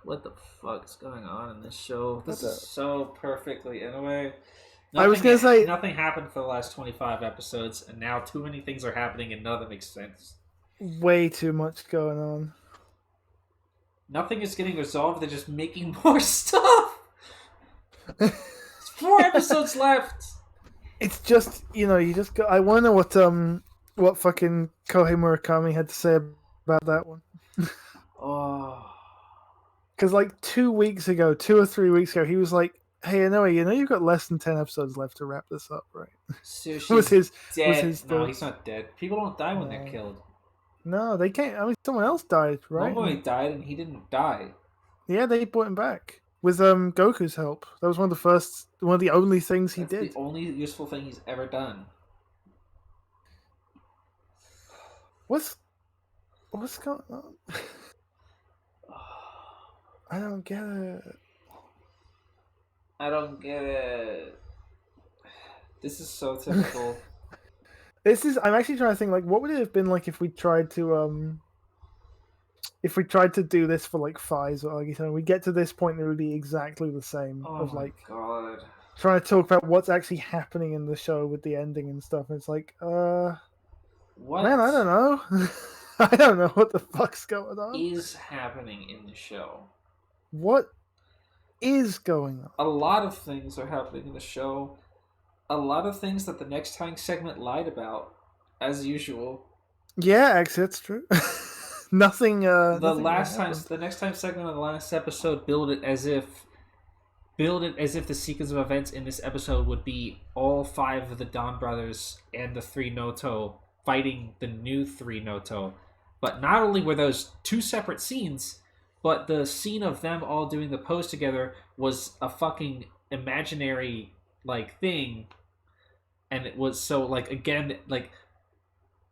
What the fuck is going on in this show? What This is the? so perfectly in a way. I was Nothing, gonna say nothing happened for the last 25 episodes, and now too many things are happening, and none of them make sense. way too much going on. Nothing is getting resolved. They're just making more stuff. There's 4 episodes left. It's just you just go. I want to know what fucking Kohei Murakami had to say about that one. Oh, Because like 2 weeks ago, 2 or 3 weeks ago, he was like, "Hey, anyway, you've got less than 10 episodes left to wrap this up, right?" was Sushi's his was dead. his No, thought. he's not dead. People don't die when they're No. killed. No, they can't. I mean, someone else died, right? Momoe died, and he didn't die. Yeah, they brought him back with Goku's help. That was one of the only things he That's the did. only useful thing he's ever done. What's going on? I don't get it. I don't get it. This is so typical. I'm actually trying to think, like, what would it have been like if we tried to do this for like Fies or like we get to this point, it would be exactly the same. Oh of my like god. trying to talk about what's actually happening in the show with the ending and stuff. And it's like, What man, I don't know. I don't know what the fuck's going on. is happening in the show? What is going on? A lot of things are happening in the show. A lot of things that the next time segment lied about, as usual. Yeah, actually, that's true. Nothing. The next time segment of the last episode billed it as if the sequence of events in this episode would be all 5 of the Don brothers and the 3 Noto fighting the new 3 Noto. But not only were those 2 separate scenes, but the scene of them all doing the pose together was a fucking imaginary like thing, and it was so like again like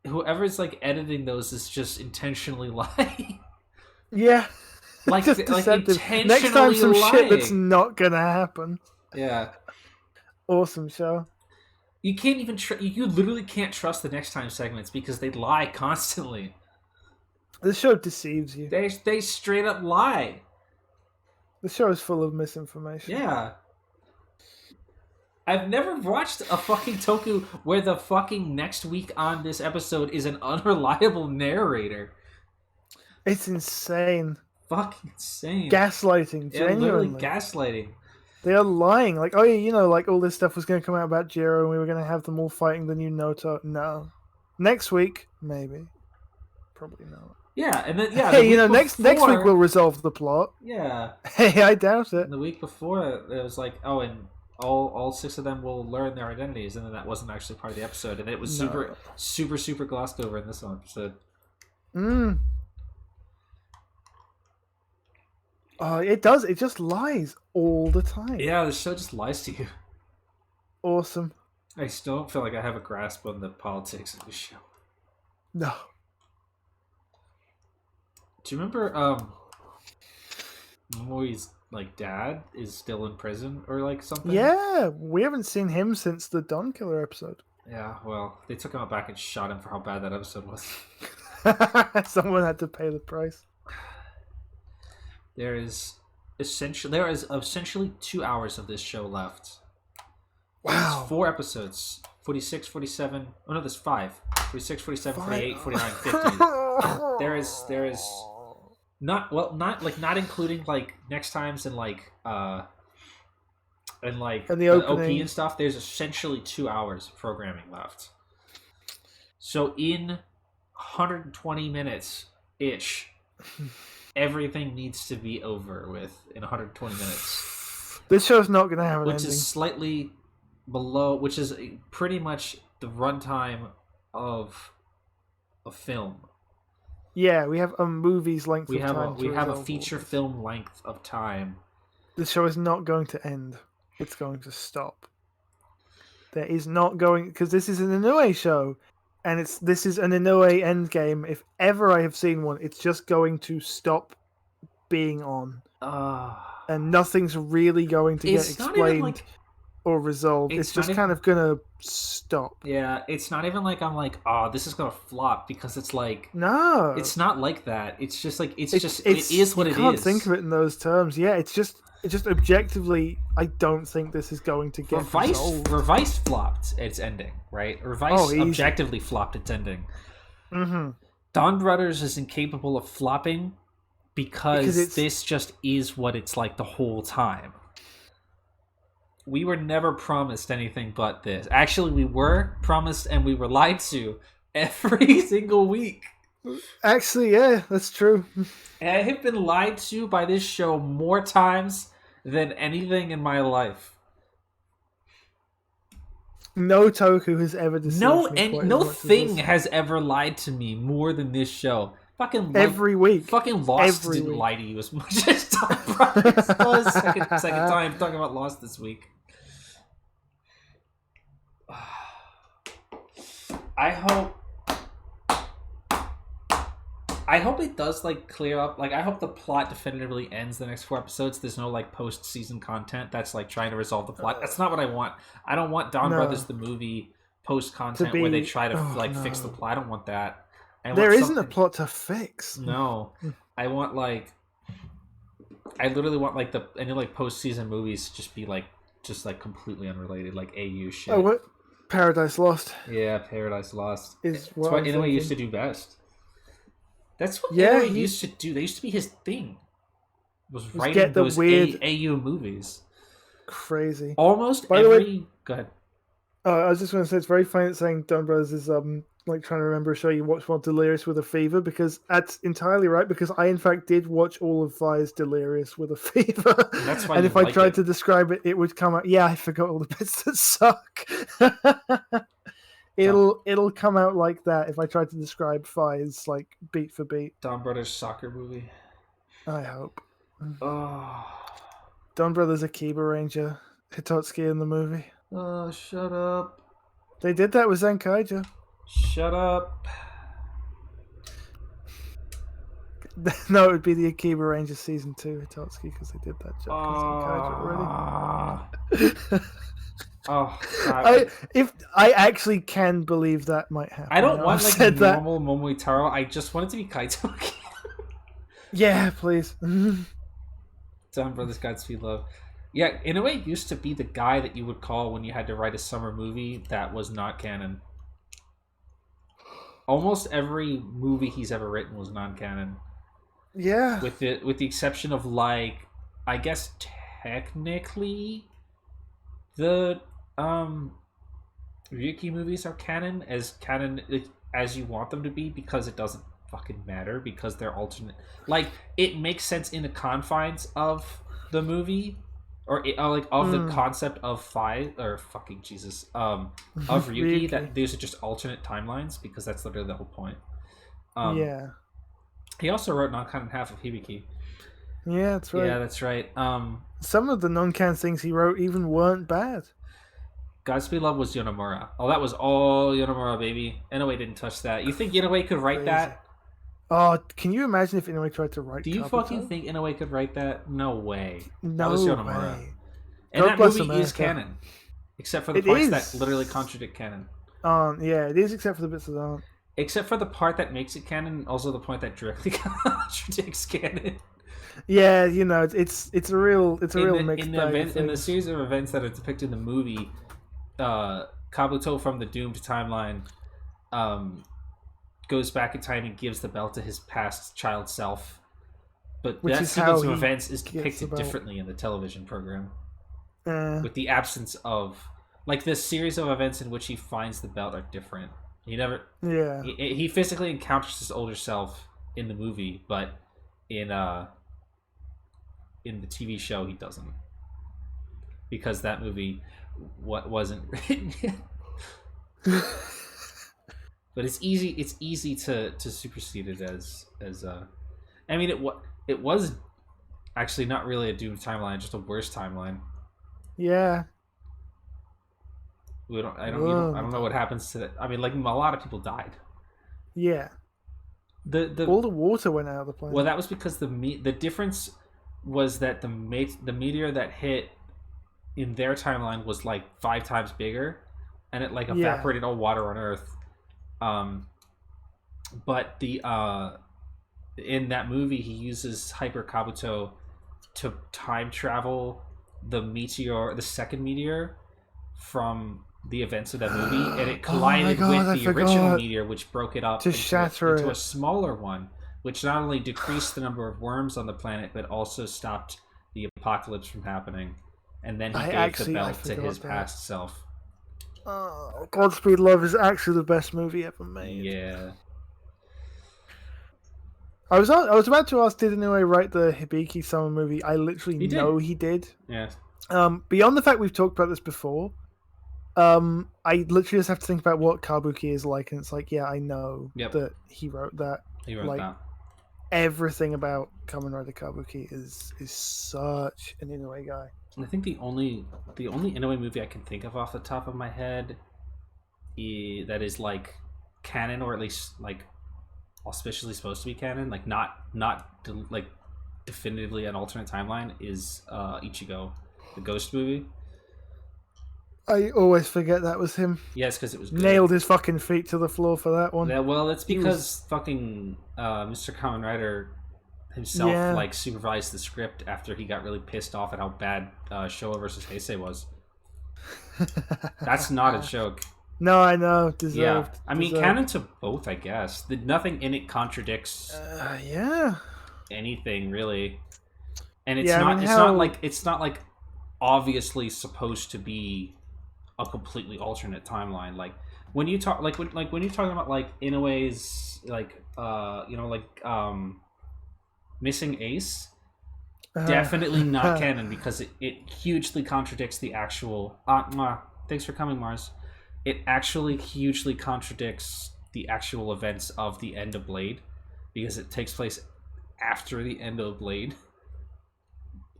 whoever's like editing those is just intentionally lying. Yeah. Like, just like intentionally Next time, some lying. shit that's not gonna happen. Yeah. Awesome show. You can't even you literally can't trust the next time segments because they lie constantly. The show deceives you. They straight up lie. The show is full of misinformation. Yeah. I've never watched a fucking Toku where the fucking next week on this episode is an unreliable narrator. It's insane. Fucking insane. Gaslighting, genuinely. Literally gaslighting. They are lying. Like, oh yeah, like all this stuff was going to come out about Jiro and we were going to have them all fighting the new Noto. No. Next week, maybe. Probably not. Yeah, and then hey, next week we'll resolve the plot. Yeah. Hey, I doubt it. And the week before it was like, oh, and all 6 of them will learn their identities, and then that wasn't actually part of the episode, and it was super glossed over in this one episode. It does. It just lies all the time. Yeah, the show just lies to you. Awesome. I still don't feel like I have a grasp on the politics of the show. No. Do you remember Momoe's like dad is still in prison or like something? Yeah, we haven't seen him since the Don Killer episode. Yeah, well, they took him out back and shot him for how bad that episode was. Someone had to pay the price. There is essentially 2 hours of this show left. Wow. There's 4 episodes. 46, 47. Oh no, there's 5. 46, 47, 48, 49, 50. There is not not including like next times and like and the OP and stuff. There's essentially 2 hours of programming left. So in 120 minutes ish, everything needs to be over with in 120 minutes. This show's not going to have an ending. Which is slightly below, which is pretty much the runtime of a film. Yeah, we have a movie's length of time. We have a feature film length of time. The show is not going to end. It's going to stop. There is not going... Because this is an Inoue show. And this is an Inoue endgame. If ever I have seen one, it's just going to stop being on. And nothing's really going to get explained. or resolved. It's just kind of gonna stop. Yeah, it's not even like I'm like, oh, this is gonna flop, because it's like, No, it's not like that. It's just like it it's is what it is. You can't think of it in those terms. Yeah, it's just objectively, I don't think this is going to get resolved. Revice flopped its ending, right? Revice objectively flopped its ending. Mm-hmm. Donbrothers is incapable of flopping because this just is what it's like the whole time. We were never promised anything but this. Actually, we were promised and we were lied to every single week. Actually, yeah, that's true. And I have been lied to by this show more times than anything in my life. No Toku has ever deceived me. No thing has ever lied to me more than this show. Fucking every week. Fucking Lost didn't lie to you as much as Donbrothers does. Second time talking about Lost this week. I hope it does like clear up. Like, I hope the plot definitively ends the next 4 episodes. There's no like post-season content that's like trying to resolve the plot. That's not what I want. I don't want Donbrothers the movie post content where they try to fix the plot. I don't want that. There isn't a plot to fix. No, I want like, I literally want like any like post-season movies just be like completely unrelated, like AU shit. Oh, what? Paradise Lost. Yeah, Paradise Lost. Is what Inoue used to do best. That's what he used to do. They used to be his thing. Was writing those weird AU movies. Crazy. Almost By every. The way, go ahead. I was just going to say, it's very funny that saying Donbrothers is like trying to remember a show you watched while delirious with a fever, because that's entirely right. Because I in fact did watch all of Vi's Delirious with a fever. That's why. And if I tried to describe it, it would come out. Yeah, I forgot all the bits that suck. It'll come out like that if I try to describe Vi's like beat for beat. Donbrothers soccer movie. I hope. Oh. Donbrothers Akiba Ranger. Hitotsuki in the movie. Oh, shut up. They did that with Zenkaija. Shut up. No, it would be the Akiba Ranger season 2 Hitotsuki, because they did that job with Zenkaija already. Oh, God. I actually can believe that might happen. I don't want like a normal Momoitaro. I just want it to be Kaito again. Yeah, please. Donbrothers Godspeed Love. Yeah, Inoue used to be the guy that you would call when you had to write a summer movie that was not canon. Almost every movie he's ever written was non-canon. Yeah. With the exception of like, I guess technically the Ryuki movies are canon as you want them to be, because it doesn't fucking matter, because they're alternate. Like, it makes sense in the confines of the movie, or the concept of of Ryuki, that these are just alternate timelines, because that's literally the whole point. Yeah. He also wrote non-canon half of Hibiki. Yeah, that's right. Yeah, that's right. Some of the non-canon things he wrote even weren't bad. Godspeed Love was Yonemura. Oh, that was all Yonemura, baby. Inoue didn't touch that. You think Inoue could write that? Oh, can you imagine if Inoue tried to write? Do you fucking think Inoue could write that? No way. No that was Yonemura. Way. And that movie is canon, except for the parts that literally contradict canon. Yeah, it is, except for the bits that aren't. Except for the part that makes it canon, and also the point that directly contradicts canon. Yeah, you know, it's a real mixed bag. In the series of events that are depicted in the movie, Kabuto from the Doomed timeline goes back in time and gives the belt to his past child self. But that sequence of events is depicted differently in the television program. With the absence of... Like, the series of events in which he finds the belt are different. He never... Yeah. He physically encounters his older self in the movie, but in the TV show, he doesn't. Because that movie wasn't written yet. But it's easy to supersede it as I mean, it was actually not really a doomed timeline, just a worse timeline. Yeah. I don't know what happens to that. I mean, like, a lot of people died. Yeah. All the water went out of the planet. Well, that was because the difference was that the meteor that hit in their timeline was like 5 times bigger, and it like Yeah. evaporated all water on Earth. But the in that movie, he uses Hyper Kabuto to time travel the second meteor from the events of that movie, and it collided with the original meteor, which broke it up to shatter into a smaller one, which not only decreased the number of worms on the planet, but also stopped the apocalypse from happening. And then he gave the belt to his past self. Oh, Godspeed Love is actually the best movie ever made. Yeah. I was about to ask, did Inoue write the Hibiki Summer movie? I literally know he did. Yeah. Beyond the fact we've talked about this before, I literally just have to think about what Kabuki is like, and it's like, yeah, I know that he wrote that. He wrote that. Everything about Kamen Rider Kabuki is such an Inoue guy. I think the only Inoue movie I can think of off the top of my head that is like canon, or at least like auspiciously supposed to be canon, like not like definitively an alternate timeline, is Ichigo, the Ghost movie. I always forget that was him. Yes, because it was good. Nailed his fucking feet to the floor for that one. Yeah, well, it's because fucking Mr. Kamen Rider himself like supervised the script after he got really pissed off at how bad Showa versus Heisei was. That's not a joke. No, I know. Deserved. Yeah, I mean, canon to both, I guess. Nothing in it contradicts. Anything really, and it's not. It's not like obviously supposed to be a completely alternate timeline. Like when you talk, when you're talking about like Inoue's Missing Ace, definitely not canon, because it hugely contradicts the actual. Thanks for coming, Mars. It actually hugely contradicts the actual events of the end of Blade, because it takes place after the end of Blade.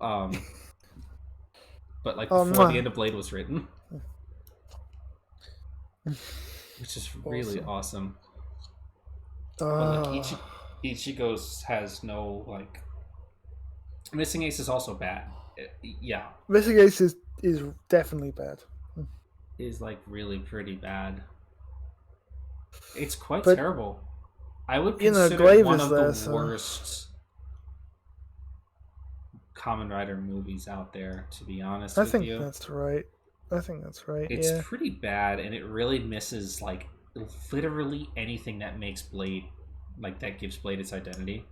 But like before the end of Blade was written, which is really awesome. But like Ichigo's has no like. Missing Ace is also bad. Yeah, Missing Ace is definitely bad. Is like really pretty bad. It's quite terrible. I would consider it one of the worst Kamen Rider movies out there, to be honest with you. That's right. I think that's right. It's pretty bad, and it really misses like literally anything that makes Blade, like that gives Blade its identity.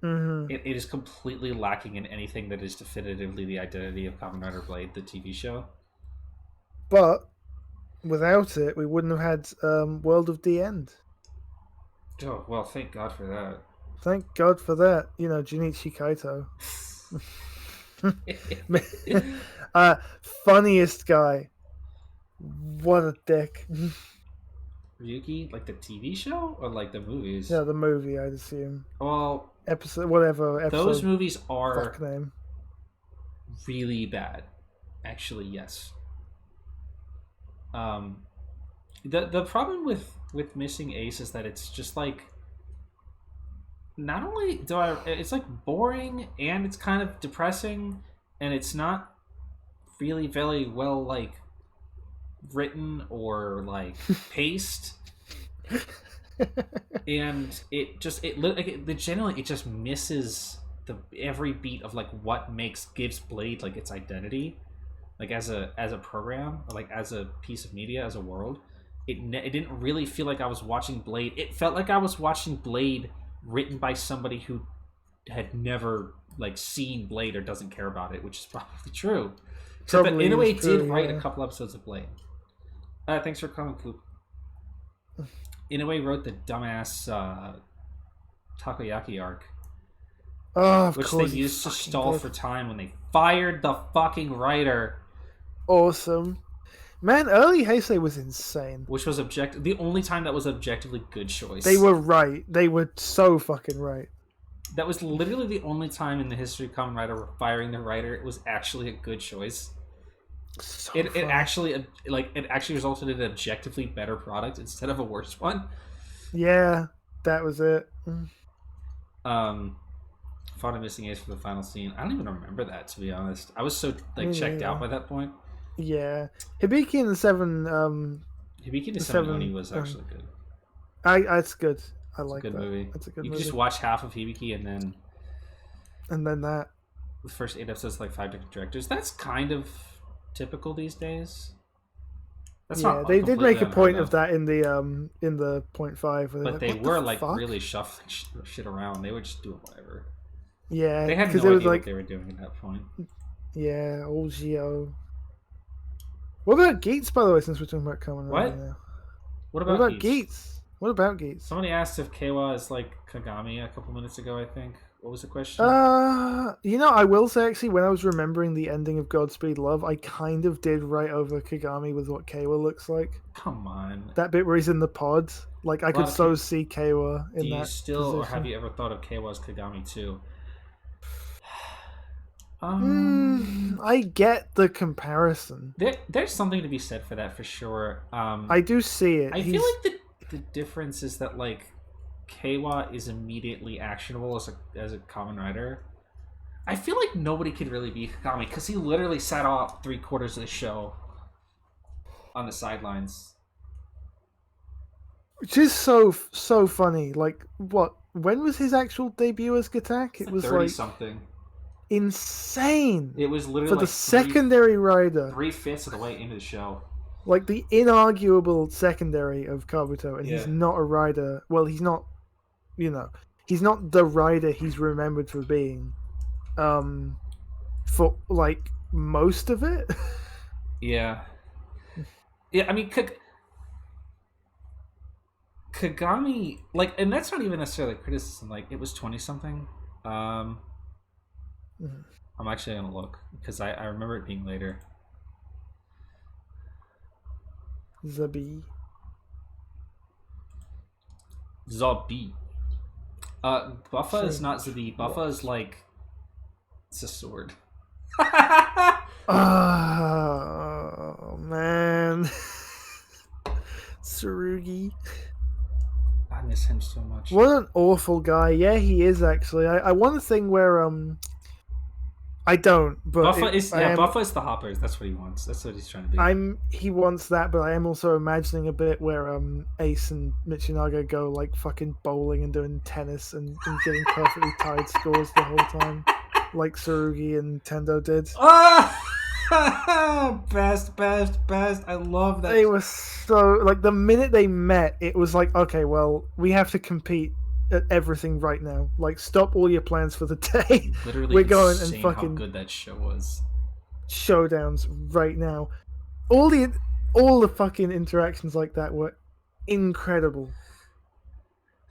Mm-hmm. It is completely lacking in anything that is definitively the identity of Kamen Rider Blade, the TV show. But without it, we wouldn't have had World of the End. Oh, well, thank God for that. Thank God for that. You know, Junichi Kaito. Funniest guy. What a dick. Ryuki, like the TV show or like the movies? Yeah, the movie, I'd assume. Well, those movies are really bad. Actually, yes. The problem with Missing Ace is that it's just like, not only it's like boring, and it's kind of depressing, and it's not really very well like written or like paced, and it just misses every beat of like what gives Blade like its identity, like as a program, or like as a piece of media, as a world. It didn't really feel like I was watching Blade. It felt like I was watching Blade written by somebody who had never like seen Blade or doesn't care about it, which is probably true. But Inoue did write a couple episodes of Blade. Thanks for coming, Coop. Inoue wrote the dumbass Takoyaki arc, which they used to stall for time when they fired the fucking writer. Awesome. Man, early Heisei was insane. Which was the only time that was objectively good choice. They were right. They were so fucking right. That was literally the only time in the history of Kamen Rider where firing the writer was actually a good choice. It actually resulted in an objectively better product instead of a worse one. Yeah, that was it. Fought a missing ace for the final scene. I don't even remember that, to be honest. I was so Me checked out neither. by that point. Yeah, Hibiki and the seven. Hibiki the The Seven Oni seven. was actually good. That's good. I It's a like good that. movie. That's a good You could movie. just watch half of Hibiki and then that. the first 8 episodes, like 5 different directors. That's kind of typical these days. That's Yeah, not they did completely make a unheard point of that in the .5, where they're but like, they "What were the like fuck?" really shuffling shit around. They were just doing whatever. Yeah, They had because no it was idea what like, they were doing at that point. yeah, old Geo. What about Geats, by the way? Since we're talking about Kamen Rider What? now, What what about about Geats? Geats? What about Geats? Somebody asked if Keiwa is like Kagami a couple minutes ago, I think. What was the question? I will say actually, when I was remembering the ending of Godspeed Love, I kind of did write over Kagami with what Keiwa looks like. Come on. That bit where he's in the pod, like I A lot could of so people. see Keiwa Do in you that still, or have position. you ever thought of Keiwa as Kagami too? I get the comparison. There's something to be said for that for sure. I do see it. I feel like the difference is that like Keiwa is immediately actionable as a Kamen Rider. I feel like nobody could really be Kagami because he literally sat off 3/4 of the show on the sidelines. Which is so funny. Like, what? When was his actual debut as Gatak? It was 30 like something. insane. It was literally For the like secondary rider, 3/5 of the way into the show. like the inarguable secondary of Kabuto, and he's Yeah. not a rider. Well, he's not. He's not the rider he's remembered for being. For like most of it. Yeah. Yeah, I mean, Kagami, like, and that's not even necessarily criticism. Like, it was 20 something. I'm actually gonna look because I remember it being later. Zabi. Zabi. Buffa is not Zabi. Buffa is like it's a sword. Oh man. Tsurugi. I miss him so much. What an awful guy. Yeah, he is actually. I want a thing where I don't, but Buffa is Buffa is the hoppers. That's what he wants. That's what he's trying to be. He wants that, but I am also imagining a bit where Ace and Michinaga go like fucking bowling and doing tennis and getting perfectly tied scores the whole time, like Tsurugi and Tendo did. Best. I love that. They were so like the minute they met, it was like, okay, well, we have to compete at everything right now. Like, stop all your plans for the day. Literally, we're going and how fucking good that show was. Showdowns right now. All the fucking interactions like that were incredible.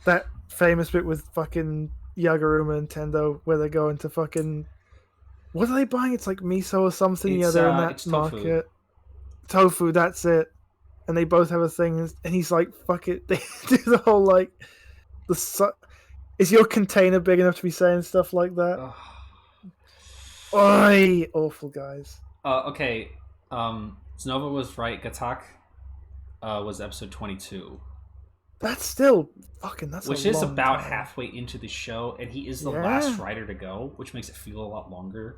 That famous bit with fucking Yaguruma and Tendo where they're going to fucking what are they buying? It's like miso or something. It's, they're in that it's tofu. market. Tofu, that's it. And they both have a thing, and he's like, "Fuck it." They do the whole like, is your container big enough to be saying stuff like that? Oi, awful guys. Okay, Znova was right. Gatak was episode 22. That's still fucking. Which is about halfway into the show, and he is the last rider to go, which makes it feel a lot longer.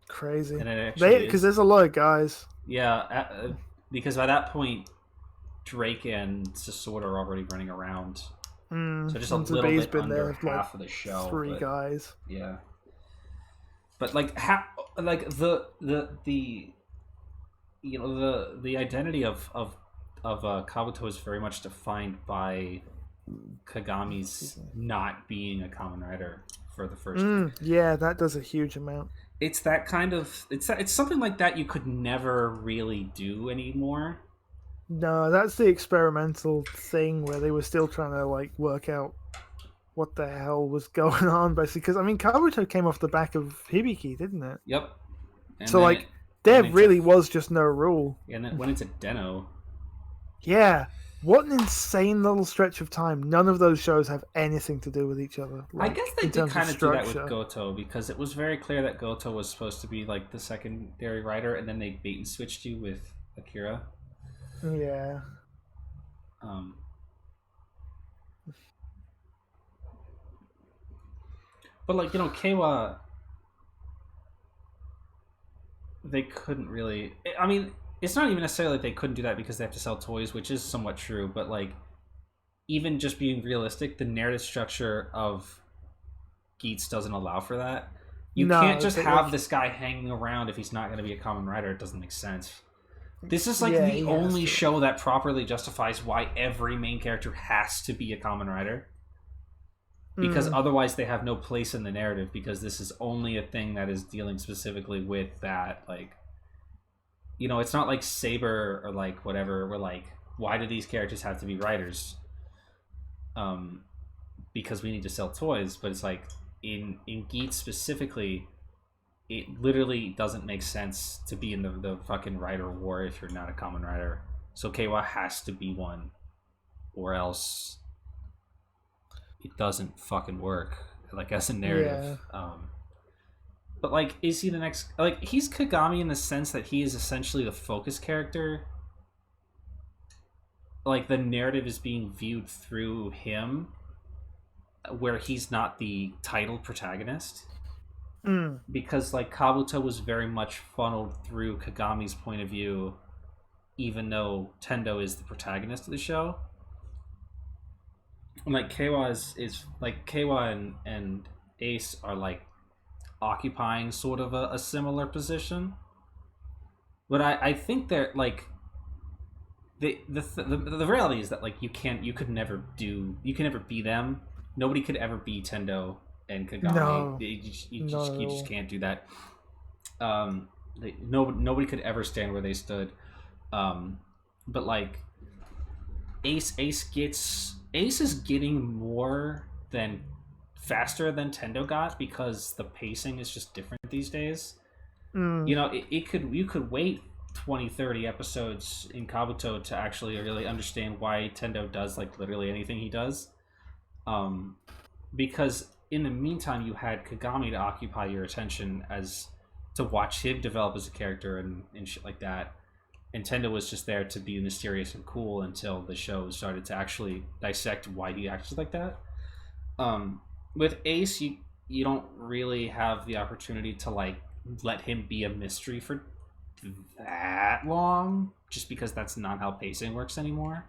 Crazy. And it actually because there's a lot of guys. Yeah, because by that point, Drake and Sasort are already running around. So just a little bit under half of the show. 3 guys. Yeah. But like the identity of Kabuto is very much defined by Kagami's not being a Kamen Rider for the first. Yeah, that does a huge amount. It's that kind of it's something like that you could never really do anymore. No, that's the experimental thing where they were still trying to like work out what the hell was going on, basically. Because I mean, Kabuto came off the back of Hibiki, didn't it? Yep. And so like, there really was just no rule. And then when it's a Deno. Yeah. What an insane little stretch of time. None of those shows have anything to do with each other. Like, I guess they did kind of do that with Goto, because it was very clear that Goto was supposed to be like the secondary rider, and then they bait and switched you with Akira. Yeah. But like, Keiwa, they couldn't really. I mean, it's not even necessarily like they couldn't do that because they have to sell toys, which is somewhat true. But like, even just being realistic, the narrative structure of Geats doesn't allow for that. You can't just have this guy hanging around if he's not going to be a Kamen Rider. It doesn't make sense. This is like the only show that properly justifies why every main character has to be a Kamen Rider. Because otherwise they have no place in the narrative, because this is only a thing that is dealing specifically with that. Like, it's not like Saber or like whatever, where like, why do these characters have to be writers? Because we need to sell toys. But it's like, in Geats specifically, it literally doesn't make sense to be in the fucking Rider War if you're not a Kamen Rider. So Keiwa has to be one, or else it doesn't fucking work, like, as a narrative. But like, is he the next? Like, he's Kagami in the sense that he is essentially the focus character. Like, the narrative is being viewed through him, where he's not the titled protagonist. Because like, Kabuto was very much funneled through Kagami's point of view, even though Tendo is the protagonist of the show. And like, Keiwa is like, Keiwa and Ace are like occupying sort of a similar position. But I think they're like, the reality is that like, you could never be them. Nobody could ever be Tendo and Kagami. No. You just can't do that. Nobody could ever stand where they stood. But like, Ace is getting more than faster than Tendo got, because the pacing is just different these days. You could wait 20-30 episodes in Kabuto to actually really understand why Tendo does like literally anything he does. Because in the meantime, you had Kagami to occupy your attention, as to watch him develop as a character and shit like that. And Tendo was just there to be mysterious and cool until the show started to actually dissect why he acted like that. With Ace, you don't really have the opportunity to like let him be a mystery for that long, just because that's not how pacing works anymore.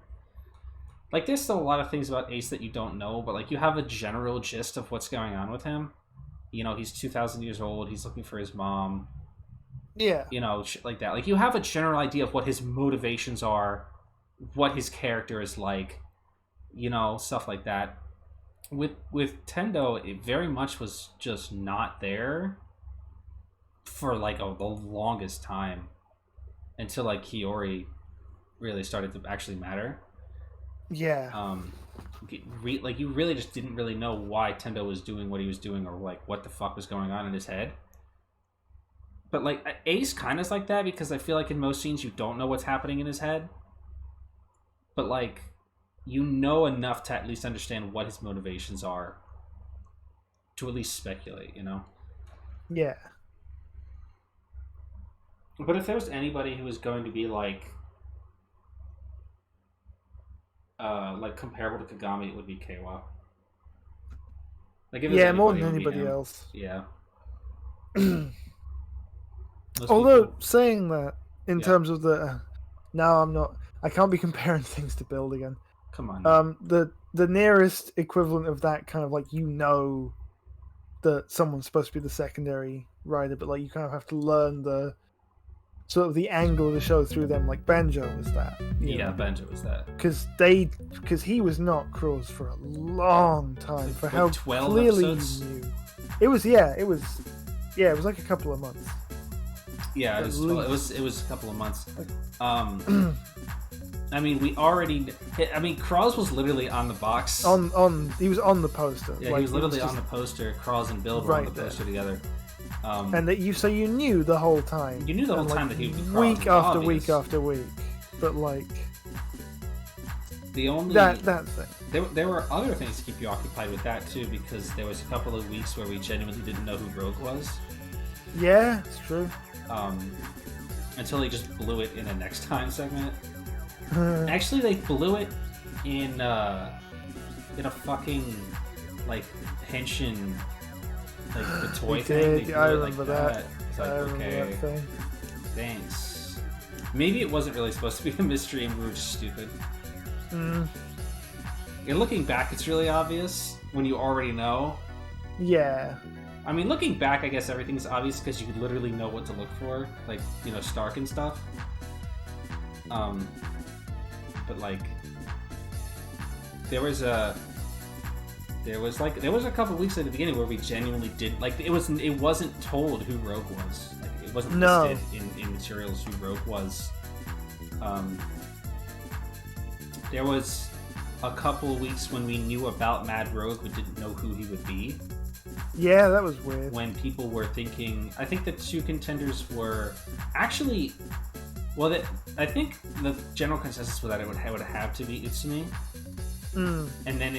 Like, there's still a lot of things about Ace that you don't know, but like, you have a general gist of what's going on with him. He's 2,000 years old. He's looking for his mom. Yeah. Shit like that. Like, you have a general idea of what his motivations are, what his character is like, stuff like that. With Tendo, it very much was just not there for like the longest time, until like Kiori really started to actually matter. Yeah. Like, you really just didn't really know why Tendo was doing what he was doing, or like what the fuck was going on in his head. But like, Ace kind of is like that, because I feel like in most scenes you don't know what's happening in his head, but like, enough to at least understand what his motivations are, to at least speculate, Yeah. But if there was anybody who was going to be like comparable to Kagami, it would be Keiwa. Like, more than anybody else. Yeah. Although, saying that, in terms of the... I can't be comparing things to Build again. Come on. The nearest equivalent of that, kind of like, that someone's supposed to be the secondary rider, but like, you kind of have to learn the sort of the angle of the show through them. Like, Banjo was that. Banjo was that. Because he was not Crows for a long time. For how 12 clearly episodes? you knew. It was like a couple of months. Yeah, it was a couple of months. I mean, Krause was literally on the box. He was on the poster. Yeah, like, he was literally on the poster. Krause and Bill were on the poster together. And you knew the whole time. You knew the whole time that he would be Krause. Week after week after week. But like, the only that thing. There were other things to keep you occupied with that too, because there was a couple of weeks where we genuinely didn't know who Rogue was. Yeah, it's true. Until they just blew it in a next time segment. Actually, they blew it in a fucking like Henshin like the toy We thing. did. They I do it remember like that. It's like, I remember okay, that thing. thanks. Maybe it wasn't really supposed to be a mystery and we were just stupid. Mm, And looking back, it's really obvious when you already know. yeah. I mean, looking back, I guess everything's obvious because you literally know what to look for, like, you know, Stark and stuff. But like, there was a couple weeks at the beginning where we genuinely did like it wasn't told who Rogue was. Like, it wasn't listed in materials who Rogue was. There was a couple weeks when we knew about Mad Rogue but didn't know who he would be. Yeah, that was weird. When people were thinking, I think the two contenders were actually, well, I think the general consensus was that it would have to be Utsumi. Mm. And then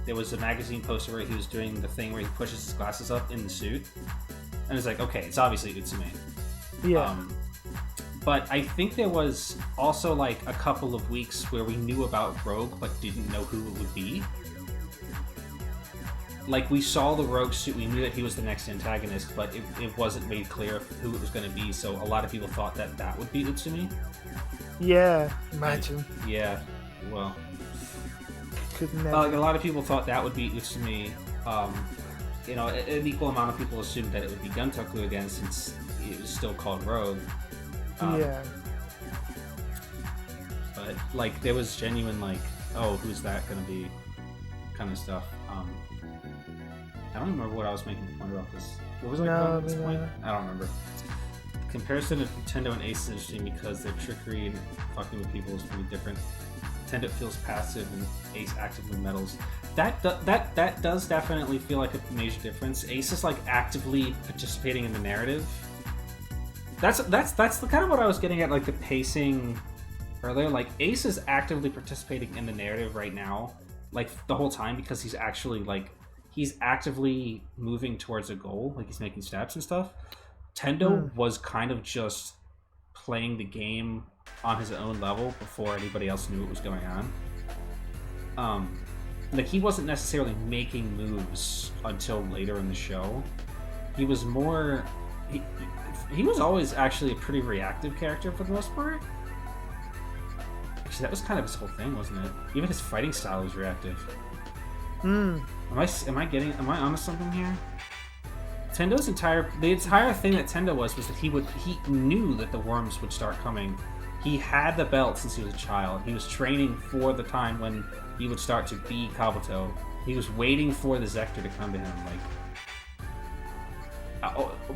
there was a magazine poster where he was doing the thing where he pushes his glasses up in the suit, and it's like, okay, it's obviously Utsumi. Yeah. But I think there was also like a couple of weeks where we knew about Rogue but didn't know who it would be. Like, we saw the Rogue suit, we knew that he was the next antagonist, but it wasn't made clear who it was going to be, so a lot of people thought that would be Utsumi. Yeah, imagine. Yeah, well, Could never. a lot of people thought that would be Utsumi. You know, an equal amount of people assumed that it would be Guntoku again, since it was still called Rogue. Yeah. But, like, there was genuine, like, oh, who's that going to be kind of stuff. I don't remember what I was making the point about this. What was I going at this point? I don't remember. The comparison of Nintendo and Ace is interesting because their trickery and fucking with people is pretty different. Nintendo feels passive and Ace actively meddles. That does definitely feel like a major difference. Ace is like actively participating in the narrative. That's the kind of what I was getting at, like the pacing earlier. Like, Ace is actively participating in the narrative right now, like the whole time, because he's actually like he's actively moving towards a goal, like he's making steps and stuff. Tendo was kind of just playing the game on his own level before anybody else knew what was going on. Like, he wasn't necessarily making moves until later in the show. He was more he was always actually a pretty reactive character for the most part. Actually, that was kind of his whole thing, wasn't it? Even his fighting style was reactive. Am I onto something here? Tendo's entire thing that Tendo was that he knew that the worms would start coming. He had the belt since he was a child. He was training for the time when he would start to be Kabuto. He was waiting for the Zector to come to him. Like,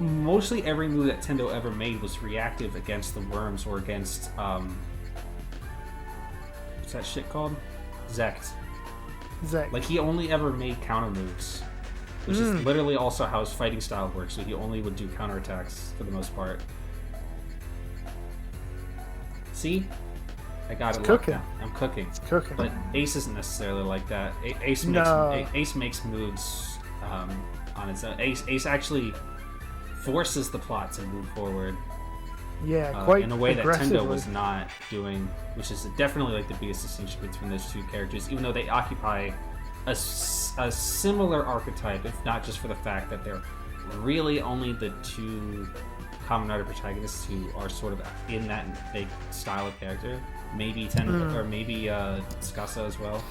mostly every move that Tendo ever made was reactive against the worms or against what's that shit called? Zect. Like, he only ever made counter moves, which is literally also how his fighting style works. So he only would do counterattacks for the most part. See? I got it locked down. I'm cooking. It's cooking. But Ace isn't necessarily like that. Ace makes moves on its own. Ace actually forces the plot to move forward. Yeah, quite in a way that aggressively. Tendo was not doing, which is definitely like the biggest distinction between those two characters, even though they occupy a similar archetype, if not just for the fact that they're really only the two Kamen Rider protagonists who are sort of in that big style of character. Maybe Tendo, or maybe Tsukasa as well.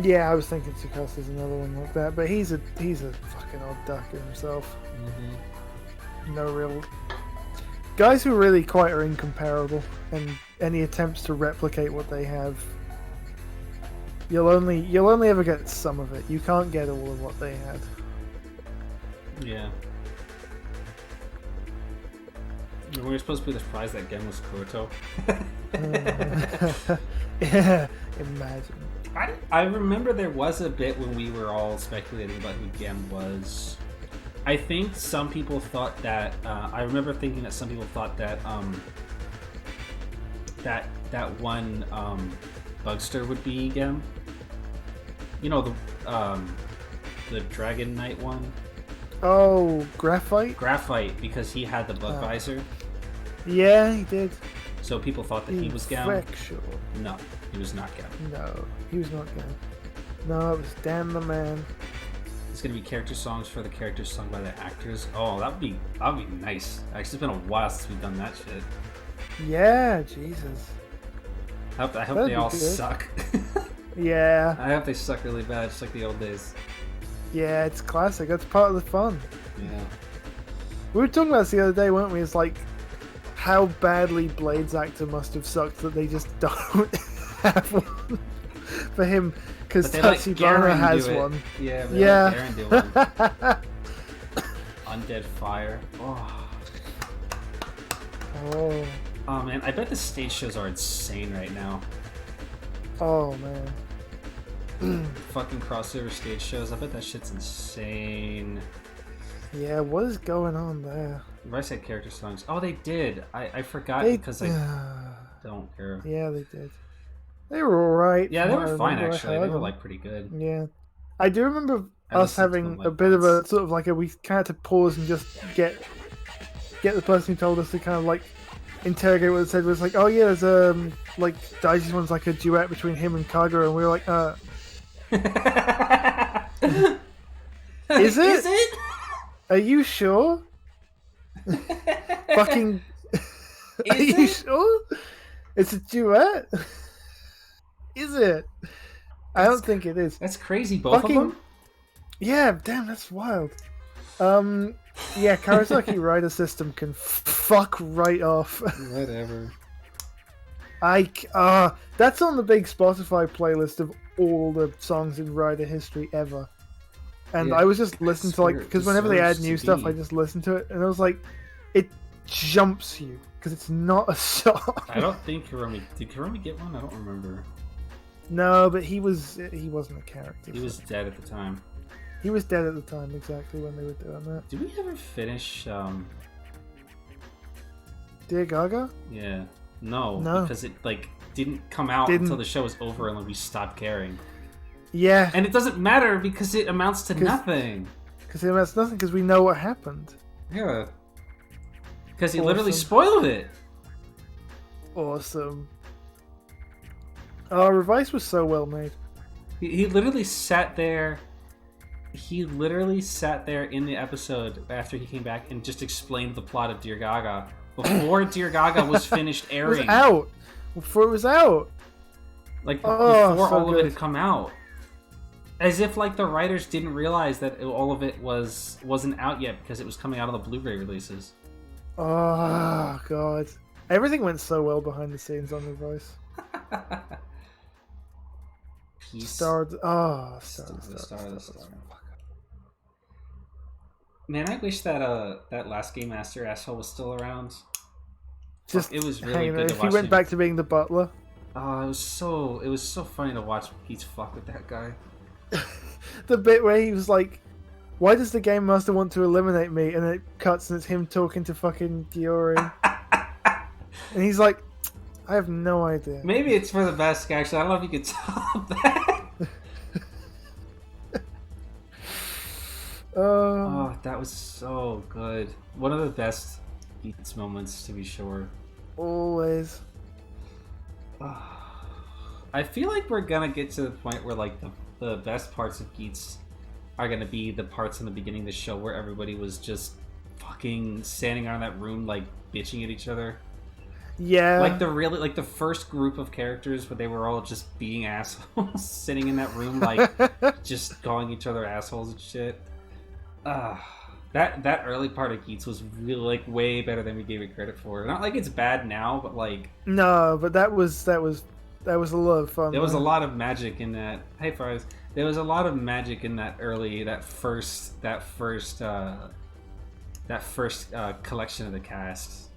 Yeah, I was thinking Tsukasa's another one like that, but he's a fucking odd duck himself. No real guys who really quite are incomparable, and any attempts to replicate what they have, you'll only ever get some of it. You can't get all of what they had. Yeah. We were supposed to be surprised that Gen was Kuroto. Yeah, imagine. I remember there was a bit when we were all speculating about who Gen was. I think some people thought that. I remember thinking that some people thought that that one Bugster would be Gen. You know, the Dragon Knight one. Oh, Graphite. Graphite, because he had the bug visor. Yeah, he did. So people thought that he was Gen. Infectious. No, he was not Gen. No, he was not Gen. No, it was Dan the Man. it's gonna be character songs for the characters sung by the actors. Oh, that'd be nice. Actually, it's been a while since we've done that shit. Yeah, Jesus. I hope That'd they all be good. suck. Yeah. I hope they suck really bad, just like the old days. Yeah, it's classic. That's part of the fun. Yeah. We were talking about this the other day, weren't we? It's like how badly Blade's actor must have sucked that they just don't have one for him, because Tachibana has one. Yeah, yeah. Like Aaron do one. Undead Fire. Oh. Oh man, I bet the stage shows are insane right now. Oh man. Fucking crossover stage shows. I bet that shit's insane. Yeah, what is going on there? I said character songs. Oh, they did. I forgot because I don't care. Yeah, they did. They were alright. Yeah, they were fine actually. They were like pretty good. Yeah. I do remember us having a bit of a sort of like we kind of had to pause and just get the person who told us to kind of like interrogate what it said. It was like, oh yeah, there's like Daiji's one's like a duet between him and Kagura, and we were like, is it? Is it? Are you sure? Fucking. Are you sure? It's a duet? Is it? I don't think it is. That's crazy, both of them? Yeah, damn, that's wild. Yeah, Kawasaki Rider System can fuck right off. Whatever. That's on the big Spotify playlist of all the songs in Rider history ever. And yeah, I was just listening to because whenever they add new stuff, I just listen to it, and I was like, it jumps you because it's not a song. I don't think Hiromi did. Hiromi get one? I don't remember. No, but he wasn't a character. He was dead at the time. He was dead at the time, exactly when they were doing that. Did we ever finish? Dear Gaga? Yeah. No, because it didn't come out until the show was over and we stopped caring. Yeah. And it doesn't matter because it amounts to nothing. Because it amounts to nothing because we know what happened. Yeah. Because he literally spoiled it. Awesome. Oh, Revice was so well made. He literally sat there. He literally sat there in the episode after he came back and just explained the plot of Dear Gaga before Dear Gaga was finished airing. It was out. Before it was out. Like, before all of it had come out. As if, like, the writers didn't realize that all of it wasn't out yet because it was coming out on the Blu-ray releases. Oh, God. Everything went so well behind the scenes on Revice. Peace. Star. Man, I wish that that last Game Master asshole was still around. Just it was really good to watch. If he went back to being the butler. Oh, it was so funny to watch Pete's fuck with that guy. The bit where he was like, "Why does the Game Master want to eliminate me?" And it cuts and it's him talking to fucking Giori. And he's like, I have no idea. Maybe it's for the best, actually. I don't know if you could top that. Oh, that was so good. One of the best Geats moments, to be sure. Always. I feel like we're gonna get to the point where, like, the best parts of Geats are gonna be the parts in the beginning of the show where everybody was just fucking standing around that room, like, bitching at each other. Yeah. Like the first group of characters where they were all just being assholes, sitting in that room, like, just calling each other assholes and shit. That early part of Geats was really, like, way better than we gave it credit for. Not like it's bad now, but like... No, but that was a lot of fun. There was a lot of magic in that. Hey, Fries. There was a lot of magic in that first collection of the cast.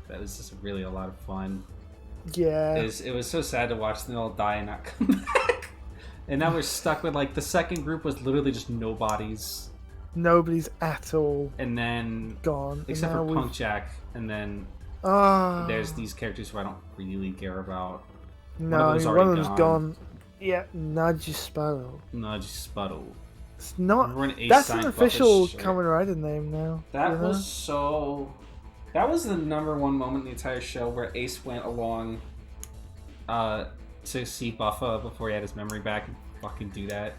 That was just really a lot of fun. Yeah. It was so sad to watch them all die and not come back. And now we're stuck with, like, the second group was literally just nobodies. Nobody's at all. And then... Gone. Except for Punk Jack. And then... there's these characters who I don't really care about. No, one of them's gone. Yeah, Najisparo. It's not... That's an official Kamen Rider name now. That was so... That was the #1 moment in the entire show where Ace went along to see Buffa before he had his memory back and fucking do that.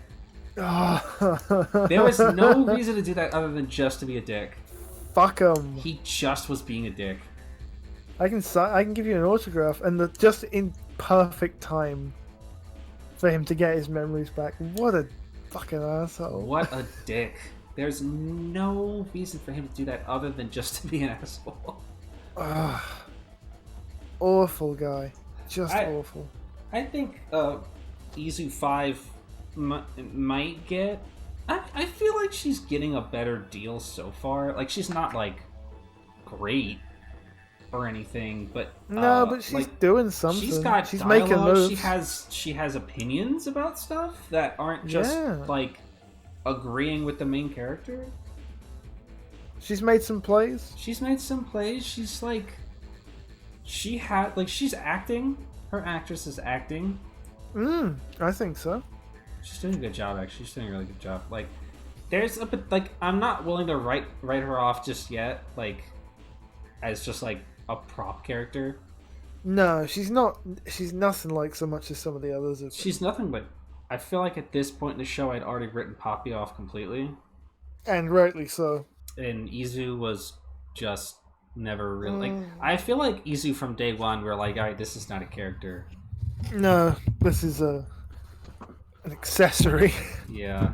There was no reason to do that other than just to be a dick. Fuck him. He just was being a dick. I can give you an autograph, and just in perfect time for him to get his memories back. What a fucking asshole. What a dick. There's no reason for him to do that other than just to be an asshole. Awful guy. Just awful. I think Izu 5 might get... I feel like she's getting a better deal so far. Like, she's not, like, great or anything, but... No, but she's like, doing something. She's got she's dialogue. Making moves. She has opinions about stuff that aren't just, like, agreeing with the main character. She's made some plays. She's, like... she's acting. Her actress is acting. I think so. She's doing a good job, actually. She's doing a really good job. Like, there's a bit, like, I'm not willing to write her off just yet, like, as just, like, a prop character. No, she's not. She's nothing like so much as some of the others. She's nothing but... I feel like at this point in the show, I'd already written Poppy off completely. And rightly so. And Izu was just never really... Like, I feel like Izu from day one, we're like, alright, this is not a character. No, this is an accessory. Yeah.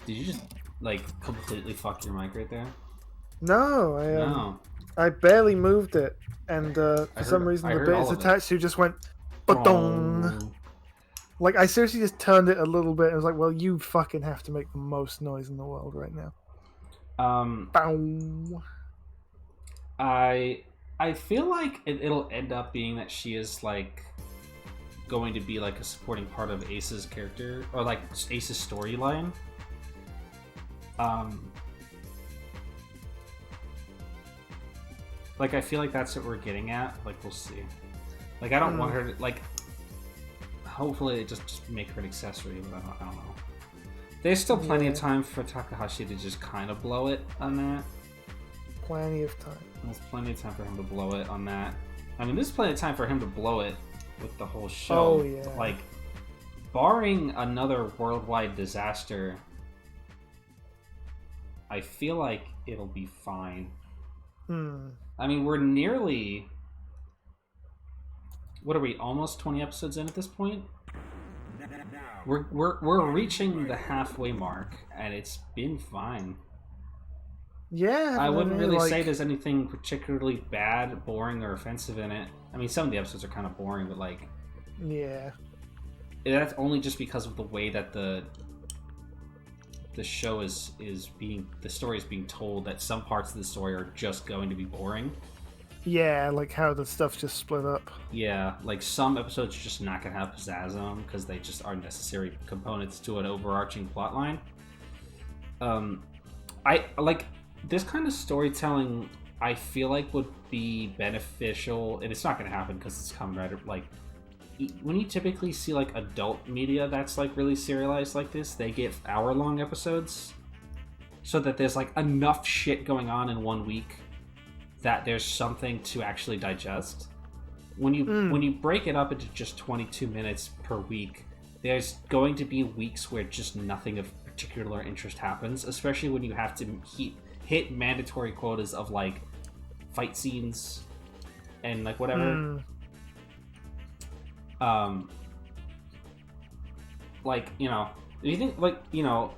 Did you just, like, completely fuck your mic right there? No, I barely moved it, and for some reason the bit it's attached to just went ba-dong. Like, I seriously just turned it a little bit and was like, well, you fucking have to make the most noise in the world right now. Bow. I feel like it'll end up being that she is, like, going to be, like, a supporting part of Ace's character, or, like, Ace's storyline. Like, I feel like that's what we're getting at. Like, we'll see. Like, I don't want her to, like... Hopefully, just make her an accessory, but I don't know. There's still plenty of time for Takahashi to just kind of blow it on that. Plenty of time. There's plenty of time for him to blow it on that. I mean, there's plenty of time for him to blow it with the whole show. Oh, yeah. Like, barring another worldwide disaster, I feel like it'll be fine. I mean, we're nearly... What are we, almost 20 episodes in at this point? We're reaching the halfway mark, and it's been fine. Yeah, I wouldn't really say there's anything particularly bad, boring, or offensive in it. I mean, some of the episodes are kind of boring, but, like... Yeah. That's only just because of the way that the show is being... The story is being told, that some parts of the story are just going to be boring. Yeah, like how the stuff just split up. Yeah, like some episodes are just not going to have pizzazz on them because they just are necessary components to an overarching plotline. I like this kind of storytelling. I feel like would be beneficial, and it's not going to happen because it's Kamen Rider. Like when you typically see like adult media that's like really serialized like this, they get hour-long episodes, so that there's like enough shit going on in 1 week that there's something to actually digest. When you break it up into just 22 minutes per week, there's going to be weeks where just nothing of particular interest happens, especially when you have to hit mandatory quotas of like fight scenes and like whatever. Like, you know, you think like, you know,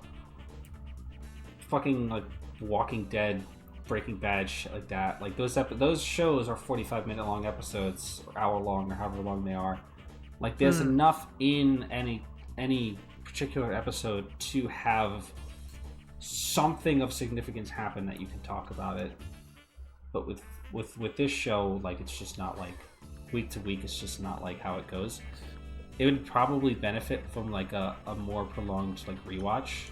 fucking like Walking Dead, Breaking Bad, shit like that. Like those shows are 45-minute long episodes, or hour long, or however long they are. Like there's enough in any particular episode to have something of significance happen that you can talk about it. But with this show, like it's just not like week to week. It's just not like how it goes. It would probably benefit from like a more prolonged like rewatch.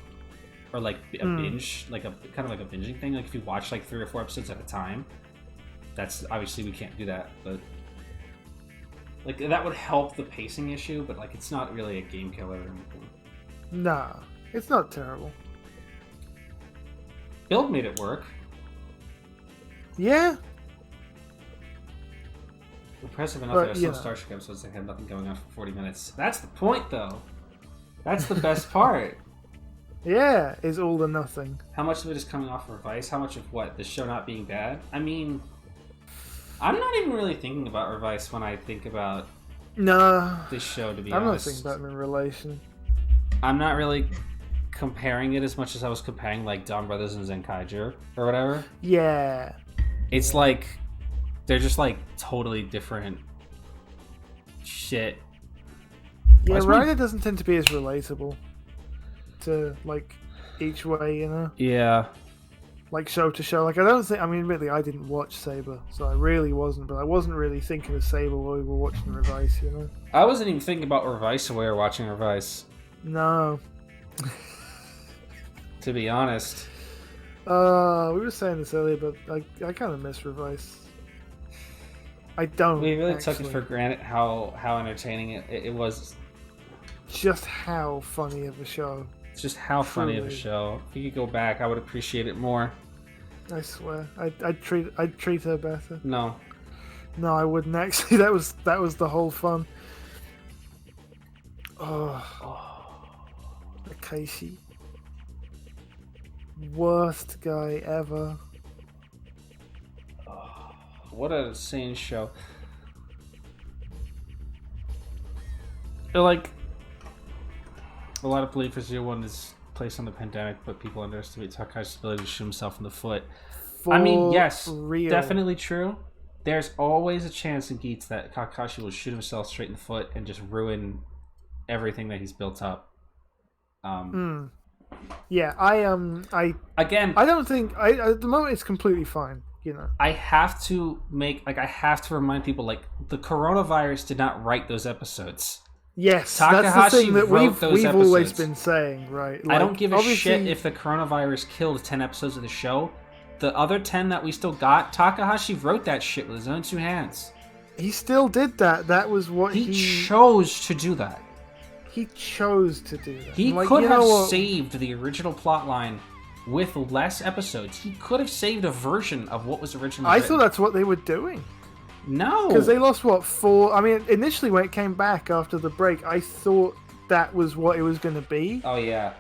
Or like a binge, like a kind of like a binging thing. Like if you watch like 3 or 4 episodes at a time, that's obviously we can't do that. But like that would help the pacing issue. But like it's not really a game killer or anything. Nah, it's not terrible. Build made it work. Yeah. Impressive enough that there's some Starship episodes that had nothing going on for 40 minutes. That's the point, though. That's the best part. Yeah, is all or nothing. How much of it is coming off of Revice? How much of what? The show not being bad? I mean, I'm not even really thinking about Revice when I think about this show, to be I'm honest. not thinking about them in relation. I'm not really comparing it as much as I was comparing, like, Donbrothers and Zenkaiger or whatever. Yeah. It's like, they're just, like, totally different shit. Yeah, Rider doesn't tend to be as relatable to, like, each way, you know? Yeah. Like, show to show. Like, I don't think... I mean, really, I didn't watch Saber, so I really wasn't, but I wasn't really thinking of Saber while we were watching Revice, you know? I wasn't even thinking about Revice while we were watching Revice. No. To be honest. We were saying this earlier, but I kind of miss Revice. I don't. We really took it for granted how entertaining it was. Just how funny of a show. Just how funny of a show. If you could go back, I would appreciate it more. I swear, I'd treat her better. No, I wouldn't actually. That was the whole fun. Akaishi, worst guy ever. What a insane show. Like, a lot of belief for 01 is placed on the pandemic, but people underestimate Takashi's ability to shoot himself in the foot. I mean, yes, definitely true. There's always a chance in Geats that Kakashi will shoot himself straight in the foot and just ruin everything that he's built up. Yeah, I don't think at the moment it's completely fine. You know, I have to remind people, like, the coronavirus did not write those episodes. Yes, Takahashi that's the thing that we've always episodes. been saying, right? Like, I don't give a shit if the coronavirus killed 10 episodes of the show. The other 10 that we still got, Takahashi wrote that shit with his own two hands. He still did that. That was what he chose to do that. He chose to do that. He could have saved the original plotline with less episodes. He could have saved a version of what was originally written. I thought that's what they were doing. No. Because they lost, 4... I mean, initially when it came back after the break, I thought that was what it was going to be. Oh, yeah.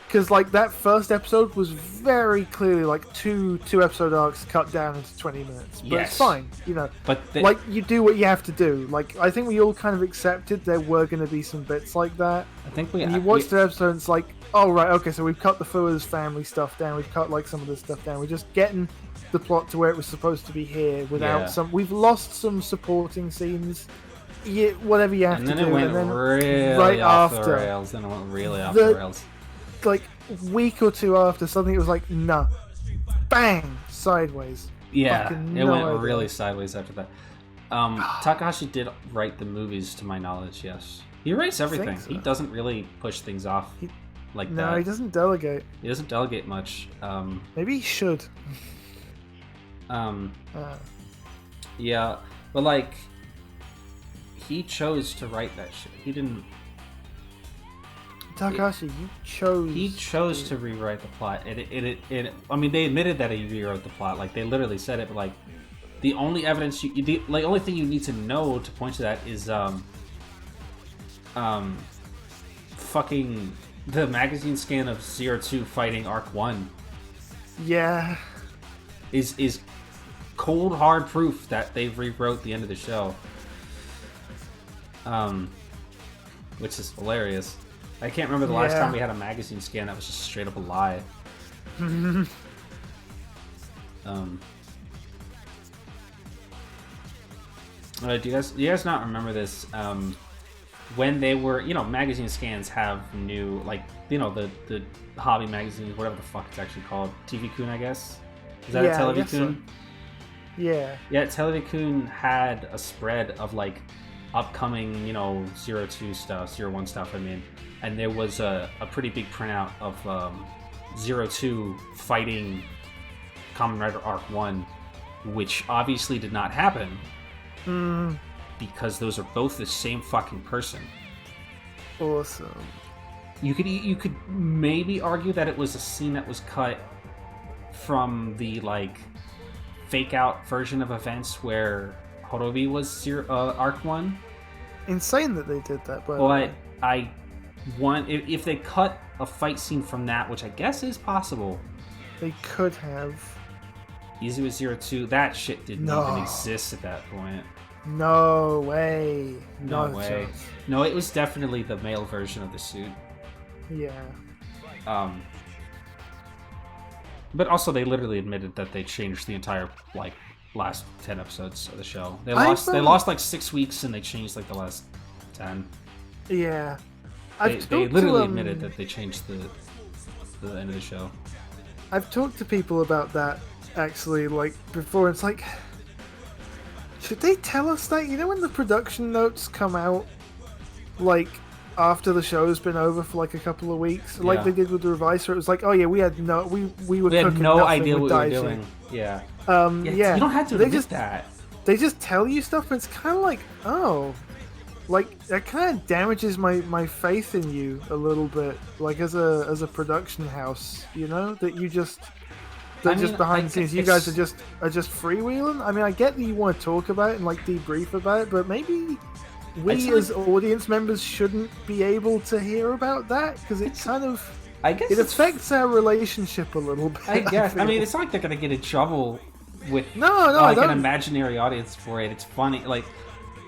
Because, like, that first episode was very clearly, like, two episode arcs cut down into 20 minutes. But yes. It's fine, you know. But like, you do what you have to do. Like, I think we all kind of accepted there were going to be some bits like that. I think you watch the episode and it's like, oh, right, okay, so we've cut the Fua's family stuff down. We've cut, like, some of this stuff down. We're just getting the plot to where it was supposed to be here without some... We've lost some supporting scenes. Yeah, whatever you have to do. And then it went really right off after, the rails. Then it went really off the rails. Like, week or two after, something was like, nah. Bang! Sideways. Yeah, it went really sideways after that. Takahashi did write the movies, to my knowledge, yes. He writes everything. So. He doesn't really push things off like that. No, he doesn't delegate. He doesn't delegate much. Maybe he should. Yeah, but, like, he chose to write that shit. He didn't... Takahashi, you chose... He chose to rewrite the plot. I mean, they admitted that he rewrote the plot. Like, they literally said it, but, like, the only evidence the only thing you need to know to point to that is, fucking the magazine scan of 02 fighting Arc 1. Yeah. Is cold, hard proof that they rewrote the end of the show. Which is hilarious. I can't remember the last time we had a magazine scan that was just straight up a lie. Do you guys not remember this? When they were, magazine scans have new, like, the hobby magazines, whatever the fuck it's actually called. TV-kun, I guess? Is that a Televi-kun? So. Yeah. Yeah, Televi-kun had a spread of, like, upcoming, 02 stuff, 01 stuff, I mean. And there was a pretty big printout of 02 fighting Kamen Rider Arc 1, which obviously did not happen. Because those are both the same fucking person. Awesome. You could maybe argue that it was a scene that was cut from the, like, fake out version of events where Horobi was Arc 1. Insane that they did that, by the way. I one if they cut a fight scene from that, which I guess is possible. They could have. Izuwa 02, that shit didn't even exist at that point. No way. No way. Chance. No, it was definitely the male version of the suit. Yeah. But also they literally admitted that they changed the entire like last 10 episodes of the show. They lost like 6 weeks and they changed like the last 10. Yeah. They literally admitted that they changed the end of the show. I've talked to people about that actually, like before. It's like, should they tell us that? You know, when the production notes come out, like after the show's been over for like a couple of weeks, like they did with the Reviser, it was like, oh yeah, we had no idea what we were doing. Yeah. Yeah. You don't have to admit that. They just tell you stuff, and it's kind of like, oh, like that kind of damages my faith in you a little bit, like as a production house, you know, that you just. Just behind the scenes, you guys are just freewheeling. I mean, I get that you want to talk about it and like debrief about it, but maybe we as audience members shouldn't be able to hear about that because it kind of, I guess, it affects our relationship a little bit. I guess. I mean, it's not like they're gonna get in trouble with an imaginary audience for it. It's funny, like.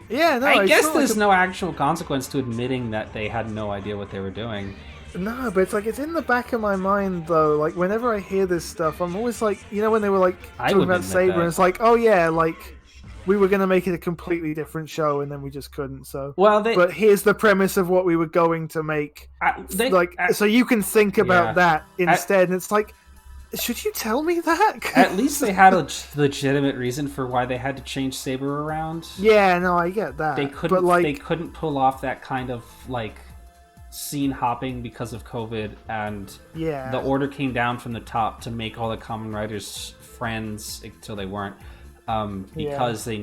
Yeah, no. I guess there's no actual consequence to admitting that they had no idea what they were doing. No, but it's like it's in the back of my mind though. Like whenever I hear this stuff, I'm always like, you know, when they were like talking about Saber, and it's like, oh yeah, like we were gonna make it a completely different show, and then we just couldn't. So, but here's the premise of what we were going to make. So you can think about that instead. And it's like, should you tell me that? At least they had a legitimate reason for why they had to change Saber around. Yeah, no, I get that. They couldn't. But they couldn't pull off that kind of like. Scene hopping because of COVID, and the order came down from the top to make all the Kamen Riders friends until they weren't, because they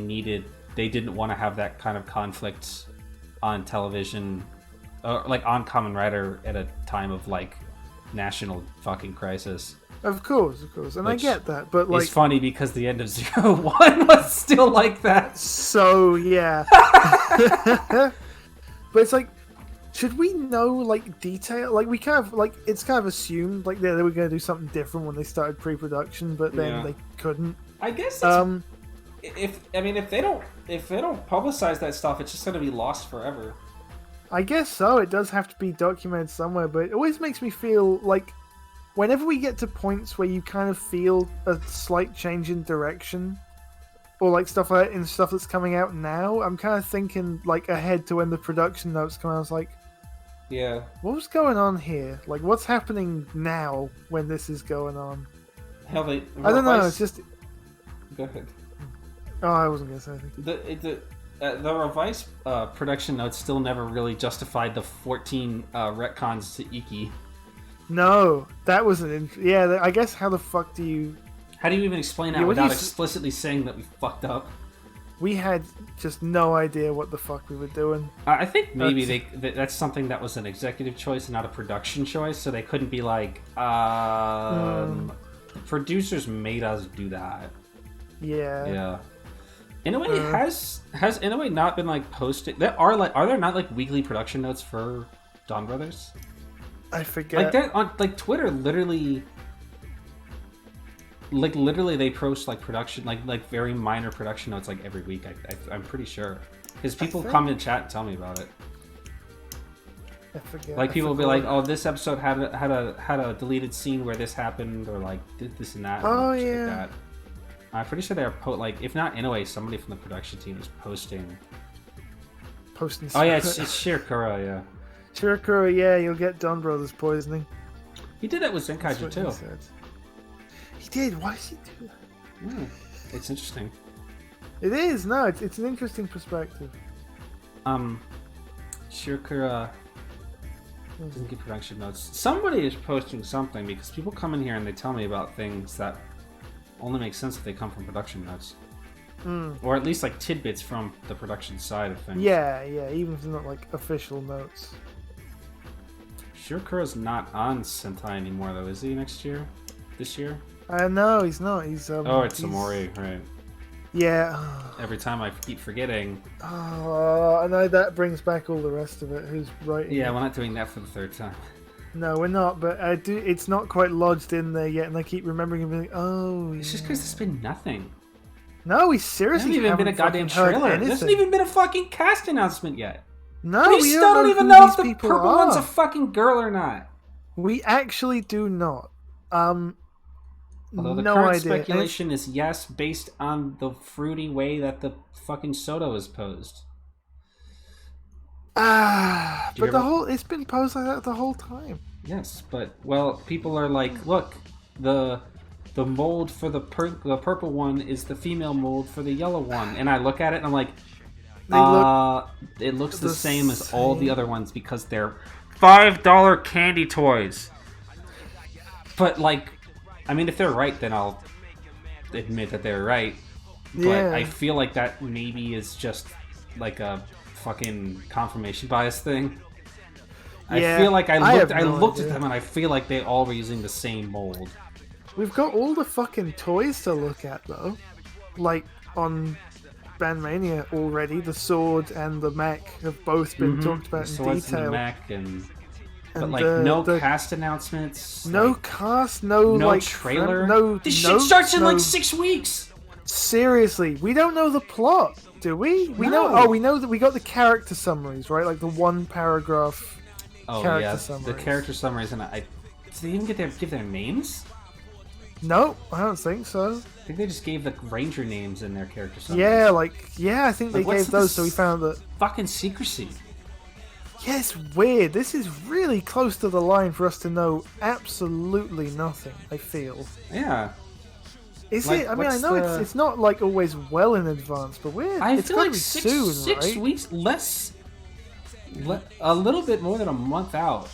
didn't want to have that kind of conflict on television, or like on Kamen Rider at a time of like national fucking crisis. Of course, and I get that, but like it's funny because the end of 01 was still like that. So yeah, but it's like. Should we know like detail? Like we kind of like it's kind of assumed like they were going to do something different when they started pre-production, but then they couldn't. I guess if they don't publicize that stuff, it's just going to be lost forever. I guess so. It does have to be documented somewhere, but it always makes me feel like whenever we get to points where you kind of feel a slight change in direction. Or like stuff like that in stuff that's coming out now, I'm kind of thinking like ahead to when the production notes come out. I was like, yeah, what was going on here? Like, what's happening now when this is going on? I don't know. It's just. Go ahead. Oh, I wasn't gonna say anything. The revised production notes still never really justified the 14 retcons to Iki. No, that wasn't. Yeah, I guess how the fuck do you? How do you even explain that without explicitly saying that we fucked up? We had just no idea what the fuck we were doing. I think maybe that's something that was an executive choice and not a production choice, so they couldn't be like, producers made us do that. Yeah. Yeah. In a way, has in a way not been like posted. Are there not like weekly production notes for Donbrothers? I forget. Like that on like Twitter, literally. Like literally, they post like production, like very minor production notes like every week. I'm pretty sure because people come in chat and tell me about it. I forget. Like people will be like, "Oh, this episode had a deleted scene where this happened," or like did this and that. Oh and yeah. Like that. I'm pretty sure they're like if not in a way, somebody from the production team is posting. Oh yeah, it's Shirakura, yeah. Shirakura, yeah, you'll get Donbrothers poisoning. He did it with Zenkaiju too. He did. Why does he do that? It's interesting. It is. No, it's an interesting perspective. Shirakura doesn't get production notes. Somebody is posting something because people come in here and they tell me about things that only make sense if they come from production notes. Or at least like tidbits from the production side of things. Yeah, even if it's not like official notes. Shirakura's not on Sentai anymore though, is he? This year? No, he's not. He's it's Amori, right? Yeah. Every time I keep forgetting. I know that brings back all the rest of it. Who's writing? Yeah, it? we're not doing that for the third time. No, we're not. But I do. It's not quite lodged in there yet, and I keep remembering and being like, oh. It's just because there's been nothing. No, we There seriously hasn't even been a goddamn trailer. There hasn't even been a fucking cast announcement yet. No, we still don't even know if the purple one's a fucking girl or not. We actually do not. Although the no current idea. speculation is yes, based on the fruity way that the fucking soda was posed. But it's been posed like that the whole time. Yes, but well, people are like, look, the mold for the purple one is the female mold for the yellow one, and I look at it and I'm like, it looks the same as all the other ones because they're $5 candy toys. But like, I mean, if they're right, then I'll admit that they're right. But I feel like that maybe is just like a fucking confirmation bias thing. I feel like I looked at them and I feel like they all were using the same mold. We've got all the fucking toys to look at though. Like on Bandmania already, the sword and the mech have both been talked about in detail. And the mech but like no cast announcements, no cast, no like trailer. This shit starts in like 6 weeks. Seriously, we don't know the plot, do we? We know that we got the character summaries, right? Like the one paragraph. Summaries. The character summaries, and did they even give their names? No, I don't think so. I think they just gave the ranger names in their character summaries. I think they gave those, so we found that fucking secrecy. Yeah, it's weird. This is really close to the line for us to know absolutely nothing, I feel. Yeah. Is it? I mean, I know it's not like always well in advance, but it's feel gotta like be soon, 6 weeks less. A little bit more than a month out.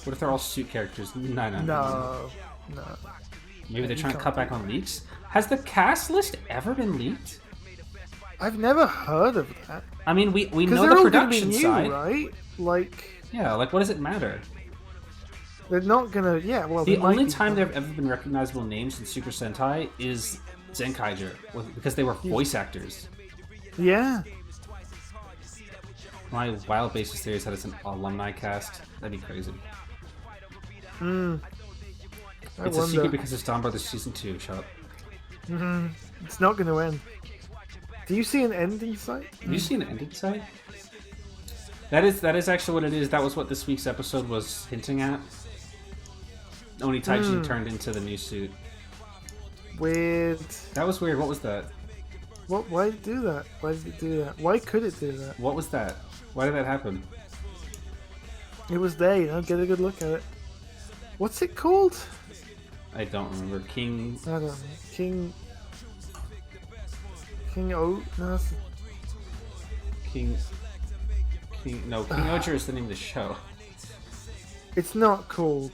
What if they're all suit characters? No. Maybe they're trying to cut back on leaks? Has the cast list ever been leaked? I've never heard of that. I mean, we know the production side, right? Like, yeah, like what does it matter? They're not gonna. Yeah, well, the only time there have ever been recognizable names in Super Sentai is Zenkaiger, because they were voice actors. Yeah. My wild basis theory is that it's an alumni cast. That'd be crazy. It's a secret because it's Donbrothers Season 2. Shut up. It's not going to end. Do you see an end in sight? Do you see an end in sight? That is actually what it is. That was what this week's episode was hinting at. Oni Taijin turned into the new suit. Weird. That was weird. What was that? Why did it do that? Why did it do that? Why could it do that? What was that? Why did that happen? It was there, get a good look at it. What's it called? I don't remember. I don't know. King O... No, King Oger is the name of the show. It's not called.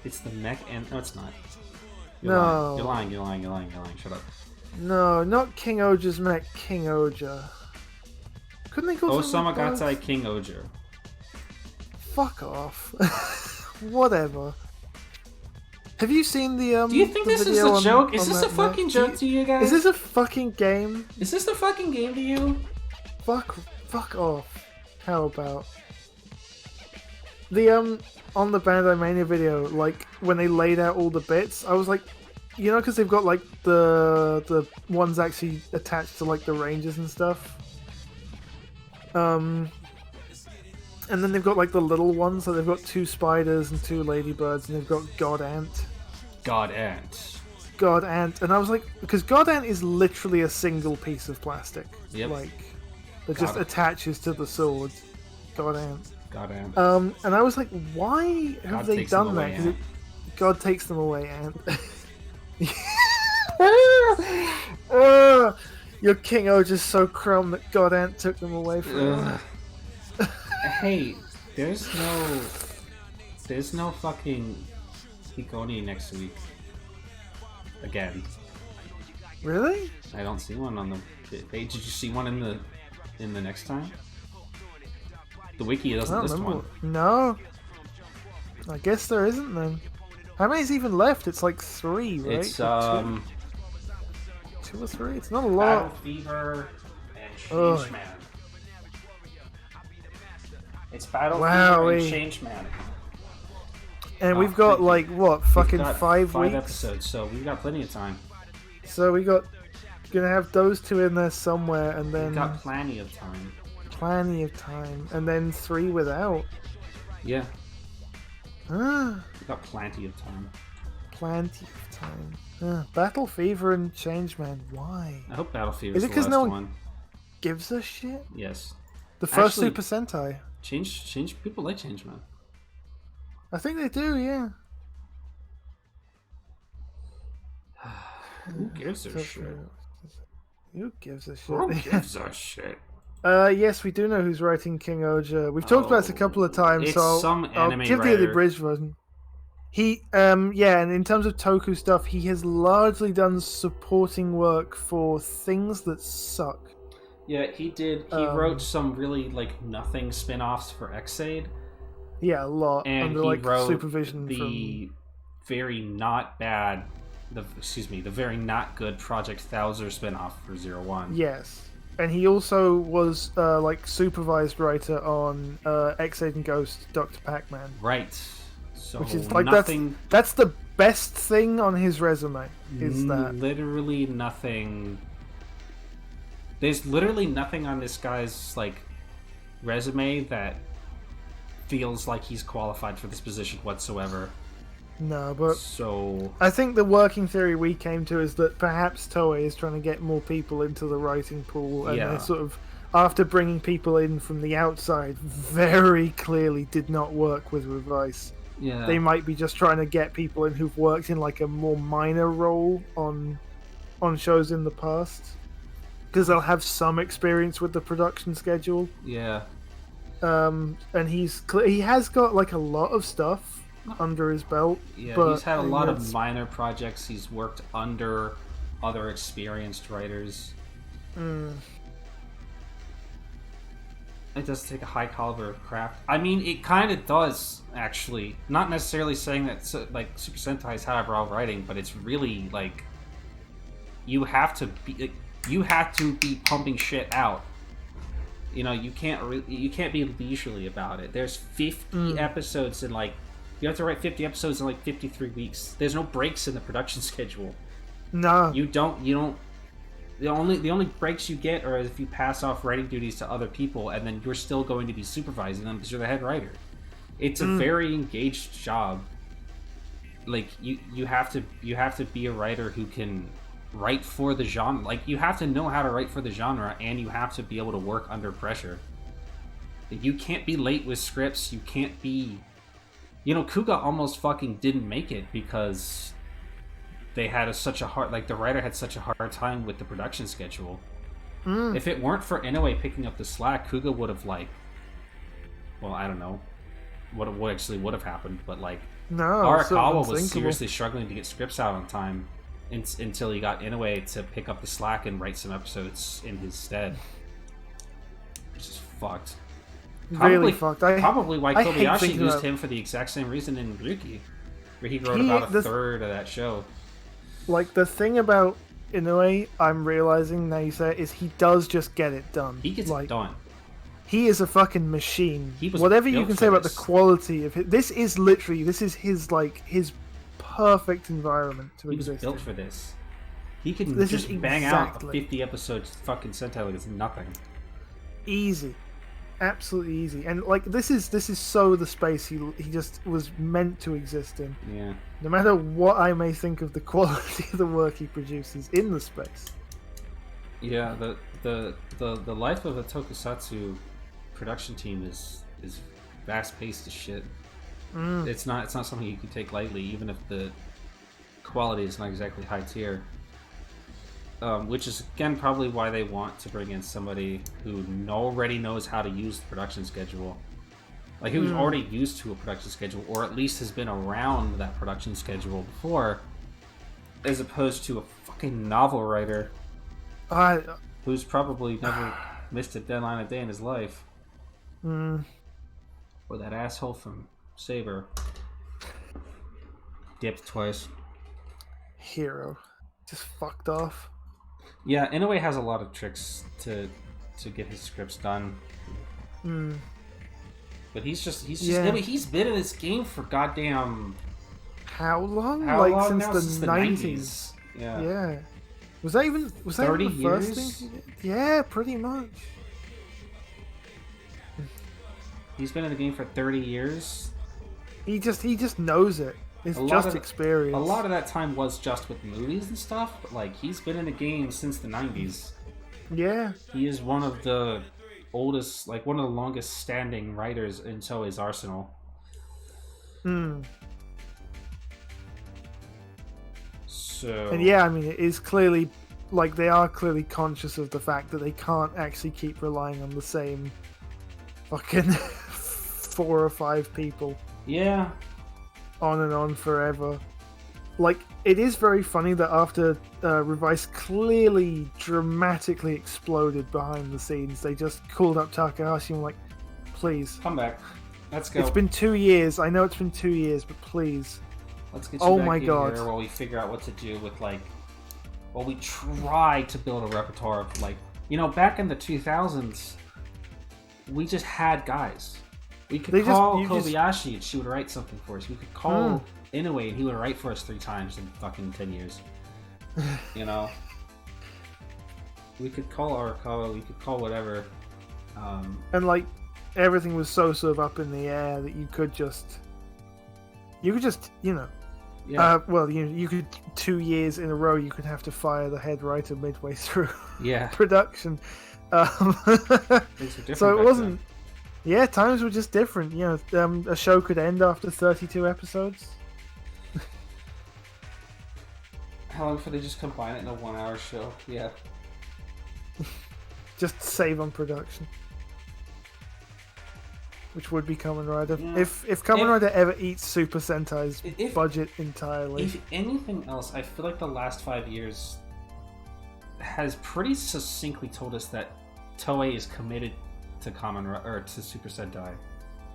It's the mech and... No, it's not. You're lying. Shut up. No, not King Oger's mech. King Oger. Couldn't they call Osama Gatai King Oger. Fuck off. Whatever. Have you seen the Do you think this is a joke? Is this a fucking joke to you guys? Is this a fucking game? Is this a fucking game to you? Fuck off. How about the on the Bandai Mania video, like when they laid out all the bits, I was like, you know, because they've got like the ones actually attached to like the ranges and stuff. And then they've got like the little ones, so they've got 2 spiders and 2 ladybirds, and they've got God Ant. God Ant. And I was like, because God Ant is literally a single piece of plastic. Yep. Like, that just attaches to the sword. God Ant. And I was like, why have they done that? Because God takes them away, Ant. Your King O just so crumb that God Ant took them away from him. Hey, there's no fucking Hikoni next week. Again. Really? I don't see one on the page. Did you see one in the next time? The wiki doesn't list one. No. I guess there isn't then. How many's even left? It's like 3, right? It's 2 or 3. It's not a Battle lot. Fever and Oh. Changeman. It's Battle Fever and Wowee. Changeman. And we've got like what, fucking We've got 5 weeks. episodes, so we've got plenty of time. So we got gonna have those 2 in there somewhere, and then We've got plenty of time. plenty of time, and then 3 without. Yeah, Ah, we've got plenty of time. plenty of time. Battle Fever and Changeman. Why? I hope Battle Fever Is is it the 'cause last no one one. gives a shit? Yes. The first Actually, Super Sentai. Change. People like Changeman. I think they do. Yeah. Who gives a shit? Who gives a shit? Who gives a shit? Yes, we do know who's writing King Oja. We've talked about this a couple of times, It's so some I'll anime give you writer. the abridged version. He, yeah, and in terms of Toku stuff, he has largely done supporting work for things that suck. Yeah, he did. He wrote some really like nothing spin-offs for Xaid, Yeah, a lot and under he like wrote supervision the from. very not bad, the very not good Project Thouser spin-off for 01. Yes, and he also was like supervised writer on X8 and Ghost, Dr. Pac-Man, Right. So which is like nothing. that's the best thing on his resume. Is that literally nothing? There's literally nothing on this guy's like resume that feels like he's qualified for this position whatsoever. no? But So I think the working theory we came to is that perhaps Toei is trying to get more people into the writing pool, and Yeah. they're sort of, after bringing people in from the outside, very clearly did not work with Revice. yeah, They might be just trying to get people in who've worked in like a more minor role on shows in the past, because they'll have some experience with the production schedule. yeah. And he has got like a lot of stuff under his belt. Yeah, but he's had a lot it's- of minor projects. He's worked under other experienced writers. It does take a high caliber of craft. I mean, it kind of does, actually. Not necessarily saying that like Super Sentai is highbrow writing, but it's really like you have to be pumping shit out. You know, you can't be leisurely about it. There's 50 episodes in like you have to write 50 episodes in like 53 weeks. There's no breaks in the production schedule. No. You don't. The only breaks you get are if you pass off writing duties to other people, and then you're still going to be supervising them because you're the head writer. It's a very engaged job. Like you have to be a writer who can write for the genre. Like you have to know how to write for the genre, and you have to be able to work under pressure. You can't be late with scripts. You can't be. You know, Kuga almost fucking didn't make it because they had such a hard, like the writer had such a hard time with the production schedule. If it weren't for Inoue picking up the slack, Kuga would have like, well, I don't know what actually would have happened, but like No. Arakawa so was unthinkable. seriously struggling to get scripts out on time until he got Inoue to pick up the slack and write some episodes in his stead. Which is fucked. Really fucked. Probably why I hate Kobayashi thinking used about- him for the exact same reason in Ryuki, where he wrote He- about a the- third of that show. Like, the thing about Inoue, I'm realizing now you say it, is he does just get it done. He gets like, it done. He is a fucking machine. He was Whatever you built can for say about the this. quality of it, this is his like his perfect environment to He was exist built in. for this. He can This just is bang out a exactly- 50 episodes fucking Sentai like it's nothing. Easy, absolutely easy, and like this is so the space he just was meant to exist in. Yeah. No matter what I may think of the quality of the work he produces in the space. Yeah, the life of a tokusatsu production team is fast paced as shit. It's not something you can take lightly, even if the quality is not exactly high tier. Which is again probably why they want to bring in somebody who already knows how to use the production schedule, like who's already used to a production schedule, or at least has been around that production schedule before, as opposed to a fucking novel writer who's probably never missed a deadline a day in his life. Or that asshole from Saber dipped twice. Hero just fucked off. Yeah, Inoue has a lot of tricks to get his scripts done. But he's just Yeah. I mean, he's been in this game for goddamn How long? how Like long since now? the Since the 90s. Yeah. Yeah. Was that even 30 the first years? thing? He did? Yeah, pretty much. He's been in the game for 30 years. He just knows it. It's just experience. A lot of that time was just with movies and stuff, but like he's been in the game since the 90s. Yeah. He is one of the oldest, like one of the longest standing writers in Toei's arsenal. So And yeah, I mean, it is clearly, like, they are clearly conscious of the fact that they can't actually keep relying on the same fucking 4 or 5 people yeah, on and on forever. Like, it is very funny that after Revice clearly dramatically exploded behind the scenes, they just called up Takahashi and were like, please. come back. Let's go. It's been 2 years. I know it's been 2 years, but please. Let's get you back in here while we figure out what to do with, like, while we try to build a repertoire of, like, you know, back in the 2000s, we just had guys. We could call Kobayashi and she would write something for us. We could call Inoue and he would write for us 3 times in fucking 10 years. You know? We could call Arakawa, we could call whatever. And, like, everything was so sort of up in the air that you could just, you know. Yeah. Well, you could 2 years in a row. You could have to fire the head writer midway through production. So it wasn't. Then. Yeah, times were just different. You know, a show could end after 32 episodes. How long before they just combine it in a 1-hour show? Yeah. Just save on production. Which would be Kamen Rider. Yeah. If Kamen Rider ever eats Super Sentai's budget entirely. If anything else, I feel like the last 5 years has pretty succinctly told us that Toei is committed to to Super Sentai.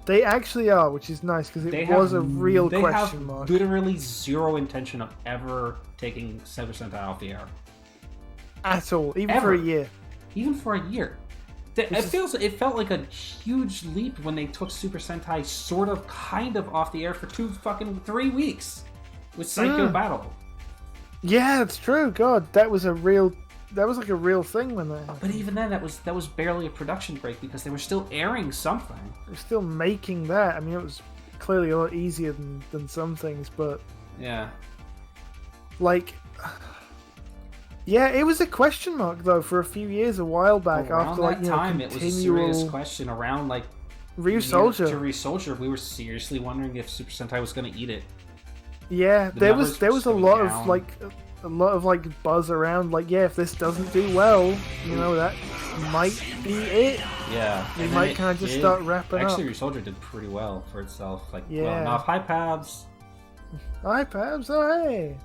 They actually are, which is nice because it was a real question mark. They have literally zero intention of ever taking Super Sentai off the air. At all, even for a year. Even for a year. It felt like a huge leap when they took Super Sentai sort of kind of off the air for 3 weeks with Psycho Battle. Yeah, it's true. God, that was like a real thing when that happened. But even then, that was barely a production break because they were still airing something. They were still making that. I mean, it was clearly a lot easier than some things, but yeah, like. Yeah, it was a question mark though for a few years, a while back. Around after that time, continual... it was a serious question. Around like Ryusoulger. We were seriously wondering if Super Sentai was going to eat it. Yeah, there was a lot of like buzz around. Like, yeah, if this doesn't do well, you know, that might be it. Yeah, they might kind of just start wrapping up. Actually, Ryusoulger did pretty well for itself. Like, yeah. Well enough. Hi, Pabs. Hi, Pabs. Oh, hey.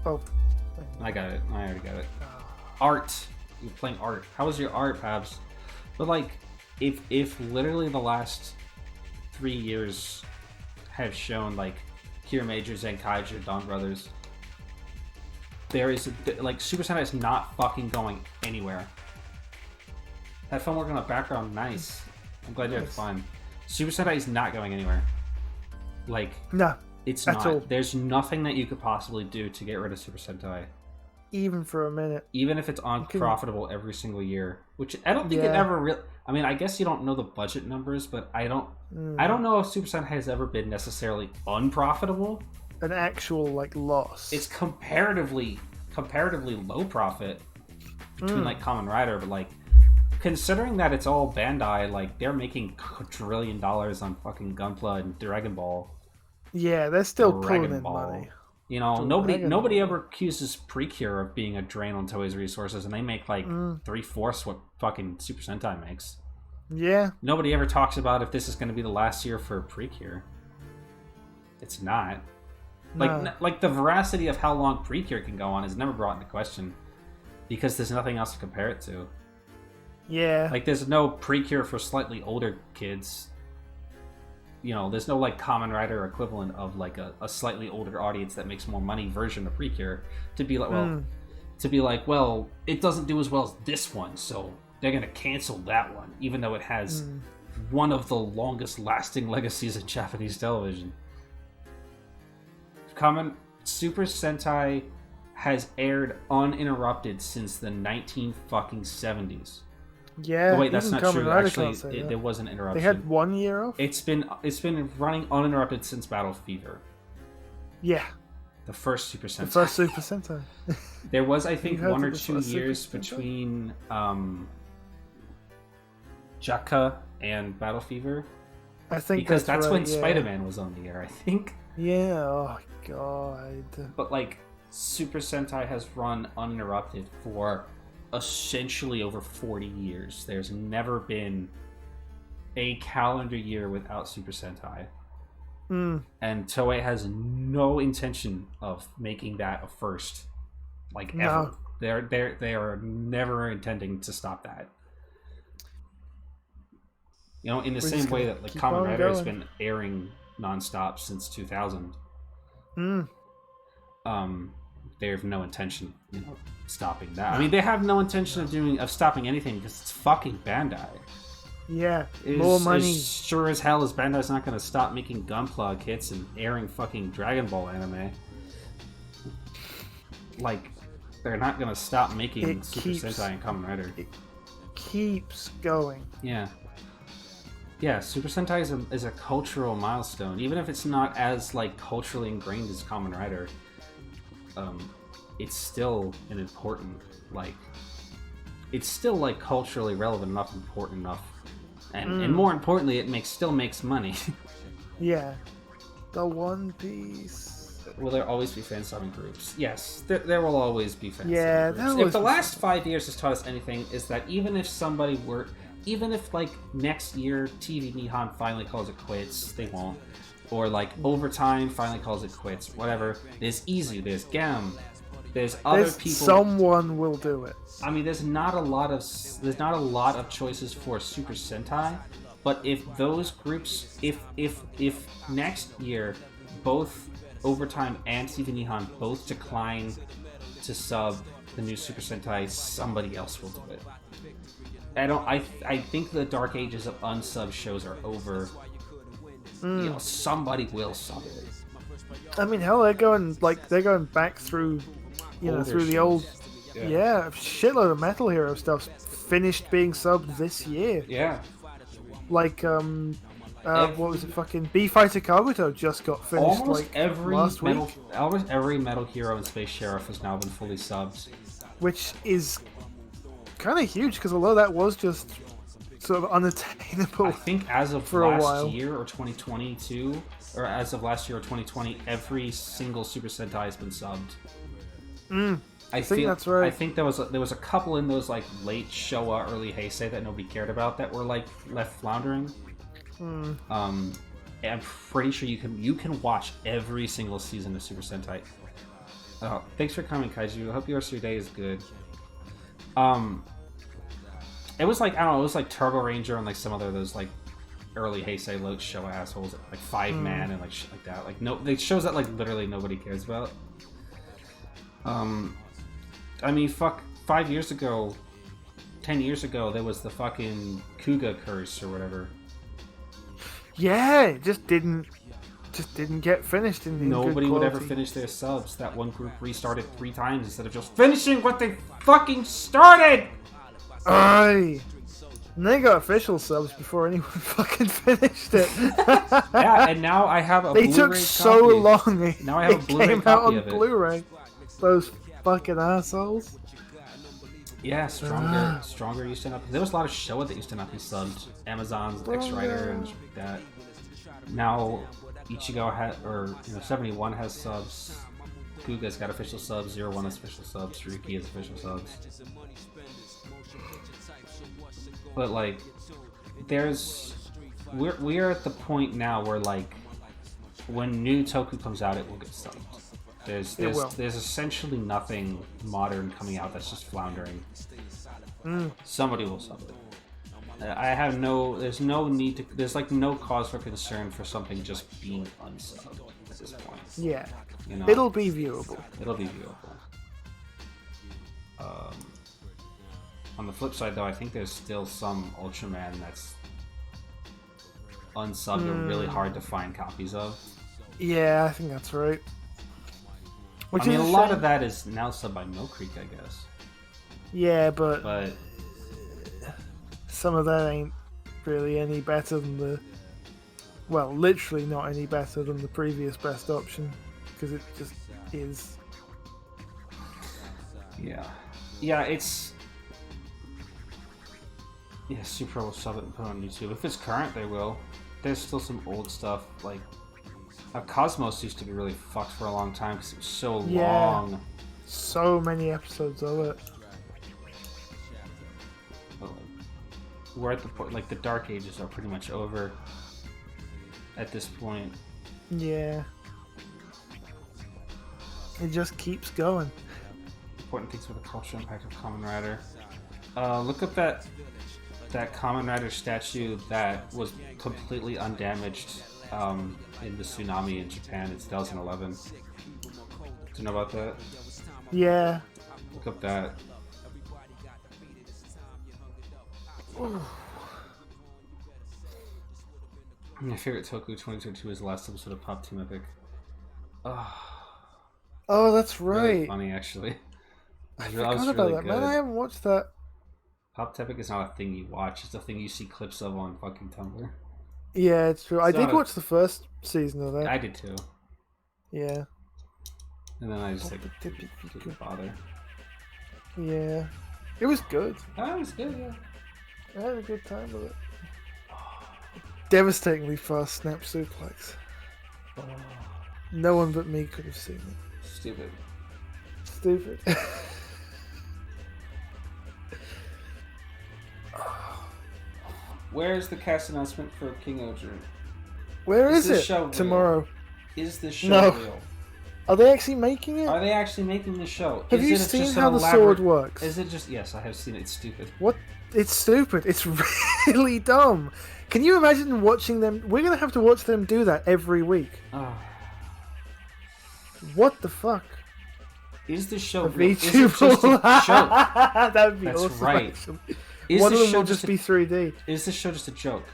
Oh. I got it. I already got it. Art. You're playing art. How was your art, Pabs? But like, if literally the last 3 years have shown like Kira Major, Zenkaiger, Donbrothers, there is like Super Sentai is not fucking going anywhere. That film work on the background, nice. I'm glad you had fun. Super Sentai is not going anywhere. Like, no. It's not. All. There's nothing that you could possibly do to get rid of Super Sentai. Even for a minute. Even if it's unprofitable every single year. Which I don't think it ever really... I mean, I guess you don't know the budget numbers, but I don't know if Super Sentai has ever been necessarily unprofitable. An actual, like, loss. It's comparatively low profit between, like, Kamen Rider, but, like, considering that it's all Bandai, like, they're making $1 trillion on fucking Gunpla and Dragon Ball. Yeah, they're still pulling in money. You know, nobody ever accuses Precure of being a drain on Toei's resources, and they make like 3/4 what fucking Super Sentai makes. Yeah. Nobody ever talks about if this is going to be the last year for Precure. It's not. Like the veracity of how long Precure can go on is never brought into question because there's nothing else to compare it to. Yeah. Like there's no Precure for slightly older kids. there's no like Kamen Rider equivalent of like a slightly older audience that makes more money version of Precure to be like, well, it doesn't do as well as this one, so they're gonna cancel that one, even though it has one of the longest lasting legacies in Japanese television. Super Sentai has aired uninterrupted since the 1970s. Yeah. Oh, wait, that's not Kamen true. Rider Actually, can't say that. there was an interruption. They had 1 year off. It's been running uninterrupted since Battle Fever. Yeah. The first Super Sentai. The first Super Sentai. There was, I think, You heard 1 or of the 2 first Super years Sentai? between Jaka and Battle Fever. I think Because that's right, when yeah. Spider-Man was on the air, I think. Yeah. Oh god. But like, Super Sentai has run uninterrupted for essentially over 40 years. There's never been a calendar year without Super Sentai. And Toei has no intention of making that a first, like, ever. No. They are never intending to stop that. In the same way that like keep Kamen on Rider has going. been airing nonstop since 2000. They have no intention, stopping that. I mean, they have no intention of stopping anything because it's fucking Bandai. Yeah. More money. As sure as hell as Bandai's not going to stop making Gunplug hits and airing fucking Dragon Ball anime. Like, they're not going to stop making Super Sentai and Kamen Rider. It keeps going. Yeah. Yeah, Super Sentai is a cultural milestone, even if it's not as like culturally ingrained as Kamen Rider. It's still an important, like, it's still like culturally relevant enough, important enough, and more importantly, it still makes money. Yeah. The One Piece. Will there always be fan-subbing groups? Yes, there will always be fan-subbing Yeah, groups. there If was- the last 5 years has taught us anything, is that even if like next year TV Nihon finally calls it quits, they won't. Or like Overtime finally calls it quits, whatever. There's Izu, there's Gem, there's other people. Someone will do it. I mean, there's not a lot of choices for Super Sentai, but if those groups, if next year both Overtime and TV Nihon both decline to sub the new Super Sentai, somebody else will do it. I think the dark ages of unsub shows are over. Somebody will sub it. I mean, hell, they're going back through, Older through the shows. old, yeah, shitload of Metal Hero stuff finished being subbed this year. Yeah. Like, what was it? Fucking B Fighter Kabuto just got finished Almost like every last week, Metal Hero and Space Sheriff has now been fully subbed. which is kind of huge because although that was just sort of unattainable. I think as of for a last while. year or 2022, or as of last year or 2020, every single Super Sentai has been subbed. I think that's right. I think there was a couple in those like late Showa, early Heisei that nobody cared about that were like left floundering. And I'm pretty sure you can watch every single season of Super Sentai. Thanks for coming, Kaiju. I hope the rest of your day is good. It was like, I don't know, it was like Turbo Ranger and like some other of those like early Heisei low show assholes, like 5-Man and like shit like that. Like it shows that like literally nobody cares about. I mean, fuck, 5 years ago, 10 years ago, there was the fucking Kuga curse or whatever. Yeah, it just didn't get finished in Nobody good would ever quality. finish their subs. That one group restarted 3 times instead of just finishing what they fucking started! Aye. And they got official subs before anyone fucking finished it. Yeah, and now I have a They Blu-ray took so copy. long. Now I have a it Blu-ray came out copy on of it. Blu-ray. Those fucking assholes. Yeah, Stronger used to not. There was a lot of Showa that used to not be subbed. Amazon's X Rider and shit like that. Now Ichigo 71 has subs. Kuga's got official subs. 01 has official subs. Ryuki has official subs. But like, we're at the point now where like, when new Toku comes out, it will get subbed. There's essentially nothing modern coming out that's just floundering. Somebody will sub it. I have no. There's no need to. There's like no cause for concern for something just being unsubbed at this point. Yeah. You know, It'll be viewable. It'll be viewable. On the flip side, though, I think there's still some Ultraman that's unsubbed or really hard to find copies of. Yeah, I think that's right. Which I mean, a lot of that is now subbed by Mill Creek, I guess. Yeah, but some of that ain't really any better than the... Well, literally not any better than the previous best option, because it just is. Yeah. Yeah, it's... Yeah, Super will sub it and put it on YouTube. If it's current, they will. There's still some old stuff, like... Cosmos used to be really fucked for a long time because it was so long. So many episodes of it. We're at the point, like, the Dark Ages are pretty much over at this point. Yeah. It just keeps going. Important things for the cultural impact of Kamen Rider. Look up that Kamen Rider statue that was completely undamaged in the tsunami in Japan in 2011. Do you know about that? Yeah. Look up that. My favorite Toku 2022 is the last episode of Pop Team Epic. Oh, that's right. Really funny, actually. I forgot about that, man. I haven't watched that. Pop Team Epic is not a thing you watch; it's a thing you see clips of on fucking Tumblr. Yeah, it's true. I did watch the first season of that. I did too. Yeah. And then I just didn't bother. Yeah. It was good. Oh, it was good, yeah. I had a good time with it. Devastatingly fast snap suplex. No one but me could have seen it. Stupid. Where's the cast announcement for King Oger? Where is it? Tomorrow. Is this show real? Are they actually making it? Are they actually making the show? Have you seen how the sword works? Is it just... Yes, I have seen it. It's stupid. What? It's stupid. It's really dumb. Can you imagine watching them? We're going to have to watch them do that every week. What the fuck? Is the show real? Is it just a joke? That would be That's awesome. Right. One of them will just be 3D. Is this show just a joke?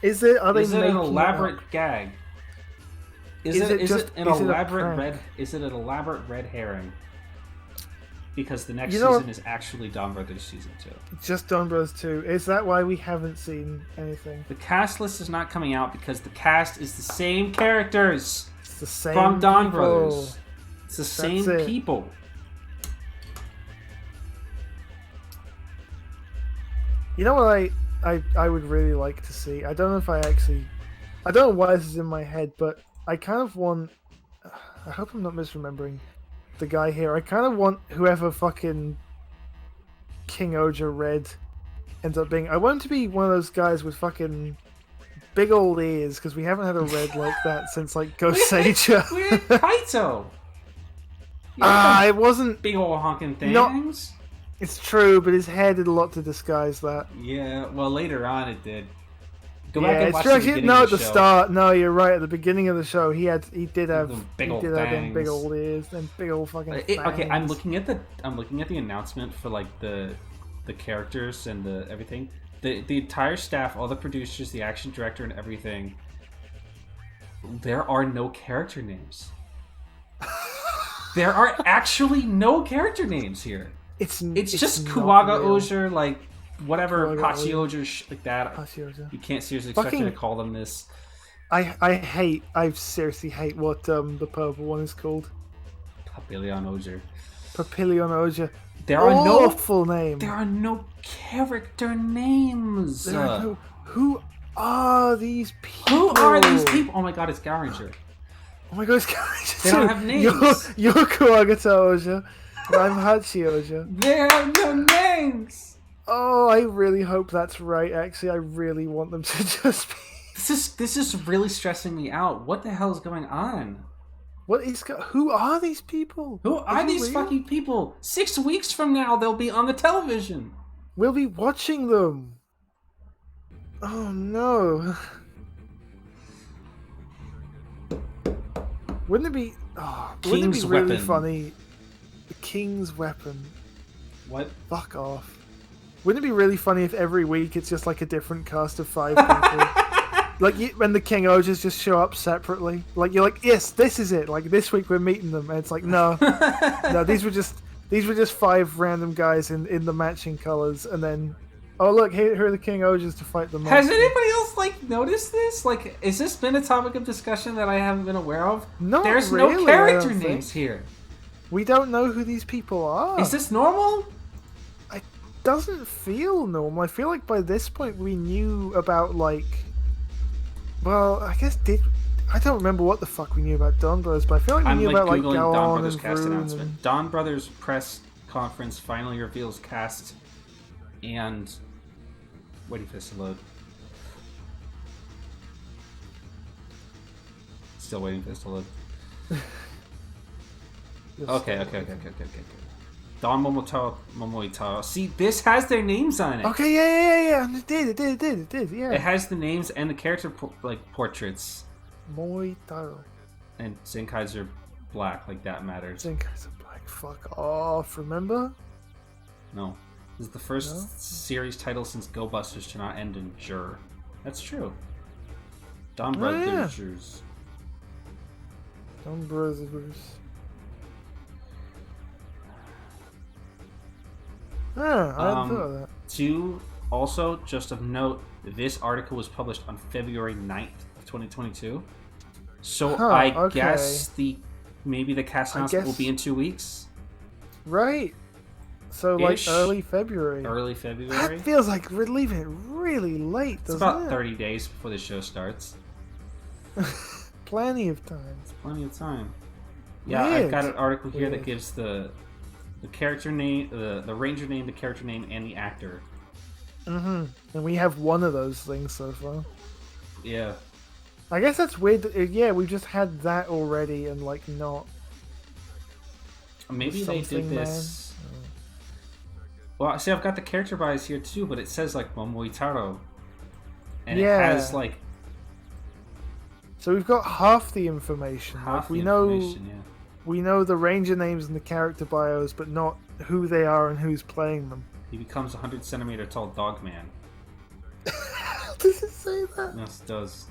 Is it? Are they is it an elaborate gag? Is it an elaborate red herring? Because the next season is actually Donbrothers season 2. Just Donbrothers 2. Is that why we haven't seen anything? The cast list is not coming out because the cast is the same characters. It's the same from people. Donbrothers. It's the same people. You know what I would really like to see? I don't know if I don't know why this is in my head, but I kind of want... I hope I'm not misremembering the guy here. I kind of want whoever fucking King Oja Red ends up being... I want him to be one of those guys with fucking big old ears, because we haven't had a red like that since, like, Goseicha. We had Kaito! It wasn't... Big old honking things. It's true, but his hair did a lot to disguise that. Yeah, well, later on it did. Go back and watch the beginning of the show. Start. No, you're right. At the beginning of the show, he did have big old ears and big old fucking. Okay, I'm looking at the announcement for like the characters and the everything. The entire staff, all the producers, the action director, and everything. There are no character names. There are actually no character names here. It's just Kuwaga Oger, like whatever Hachi Oger, like that. You can't seriously expect me to call them this. I seriously hate what the purple one is called. Papillon Oger. There are awful names. There are no character names. Who are these people? Oh my god, it's Garinger. Oh my god, it's Garinger. They don't have names. You're Kuwagata Oja. I'm Hachi Oja. They have no names. Oh, I really hope that's right. Actually, I really want them to just be. This is really stressing me out. What the hell is going on? Who are these people? Who are these fucking people? 6 weeks from now, they'll be on the television. We'll be watching them. Oh no. Wouldn't it be? Oh, wouldn't it King's be really Weapon. funny? The King's Weapon. What? Fuck off. Wouldn't it be really funny if every week it's just like a different cast of 5 people? Like when the King Ogres just show up separately. Like you're like, yes, this is it. Like this week we're meeting them, and it's like, no, no, these were just 5 random guys in the matching colors, and then, oh look, here are the King Ogres to fight the monster. Has anybody else like noticed this? Like, has this been a topic of discussion that I haven't been aware of? Not There's really, no I character don't names think. here. We don't know who these people are. Is this normal? It doesn't feel normal. I feel like by this point we knew about like. Well, I guess I don't remember what the fuck we knew about Donbrothers, but I feel like we I'm knew like about like googling Galon Donbrothers and cast Vroom announcement. and... Donbrothers press conference finally reveals cast and waiting for this to load. Still waiting for this to load. Okay. Don Momoitaro. See, this has their names on it. Okay, yeah. It did, yeah. It has the names and the character portraits. Moitaro. And Zenkai's are black, like that matters. Zenkai's a black. Fuck off, remember? No. This is the first series title since Go Busters to not end in Jur. That's true. Donbrothers. Donbrothers. Ah, I hadn't thought of that. Two, also, just of note, this article was published on February 9th of 2022. So I guess maybe the cast announcement will be in 2 weeks. Right. So like Ish. early February. Early February. That feels like we're leaving it really late, It's doesn't about it? 30 days before the show starts. Plenty of time. Plenty of time. Yeah, Weird. I've got an article here that gives the character name, the ranger name, the character name, and the actor. Mm-hmm. And we have one of those things so far. Yeah. I guess that's weird. Yeah, we've just had that already, and like not. Maybe they did this. Well, see, I've got the character bios here too, but it says like Momoitaro, and Yeah. it has like So we've got half the information. half Like, we the know information. Yeah. we know the ranger names and the character bios, but not who they are and who's playing them. He becomes 100 centimeter tall dog man. Does it say that? Yes, it does.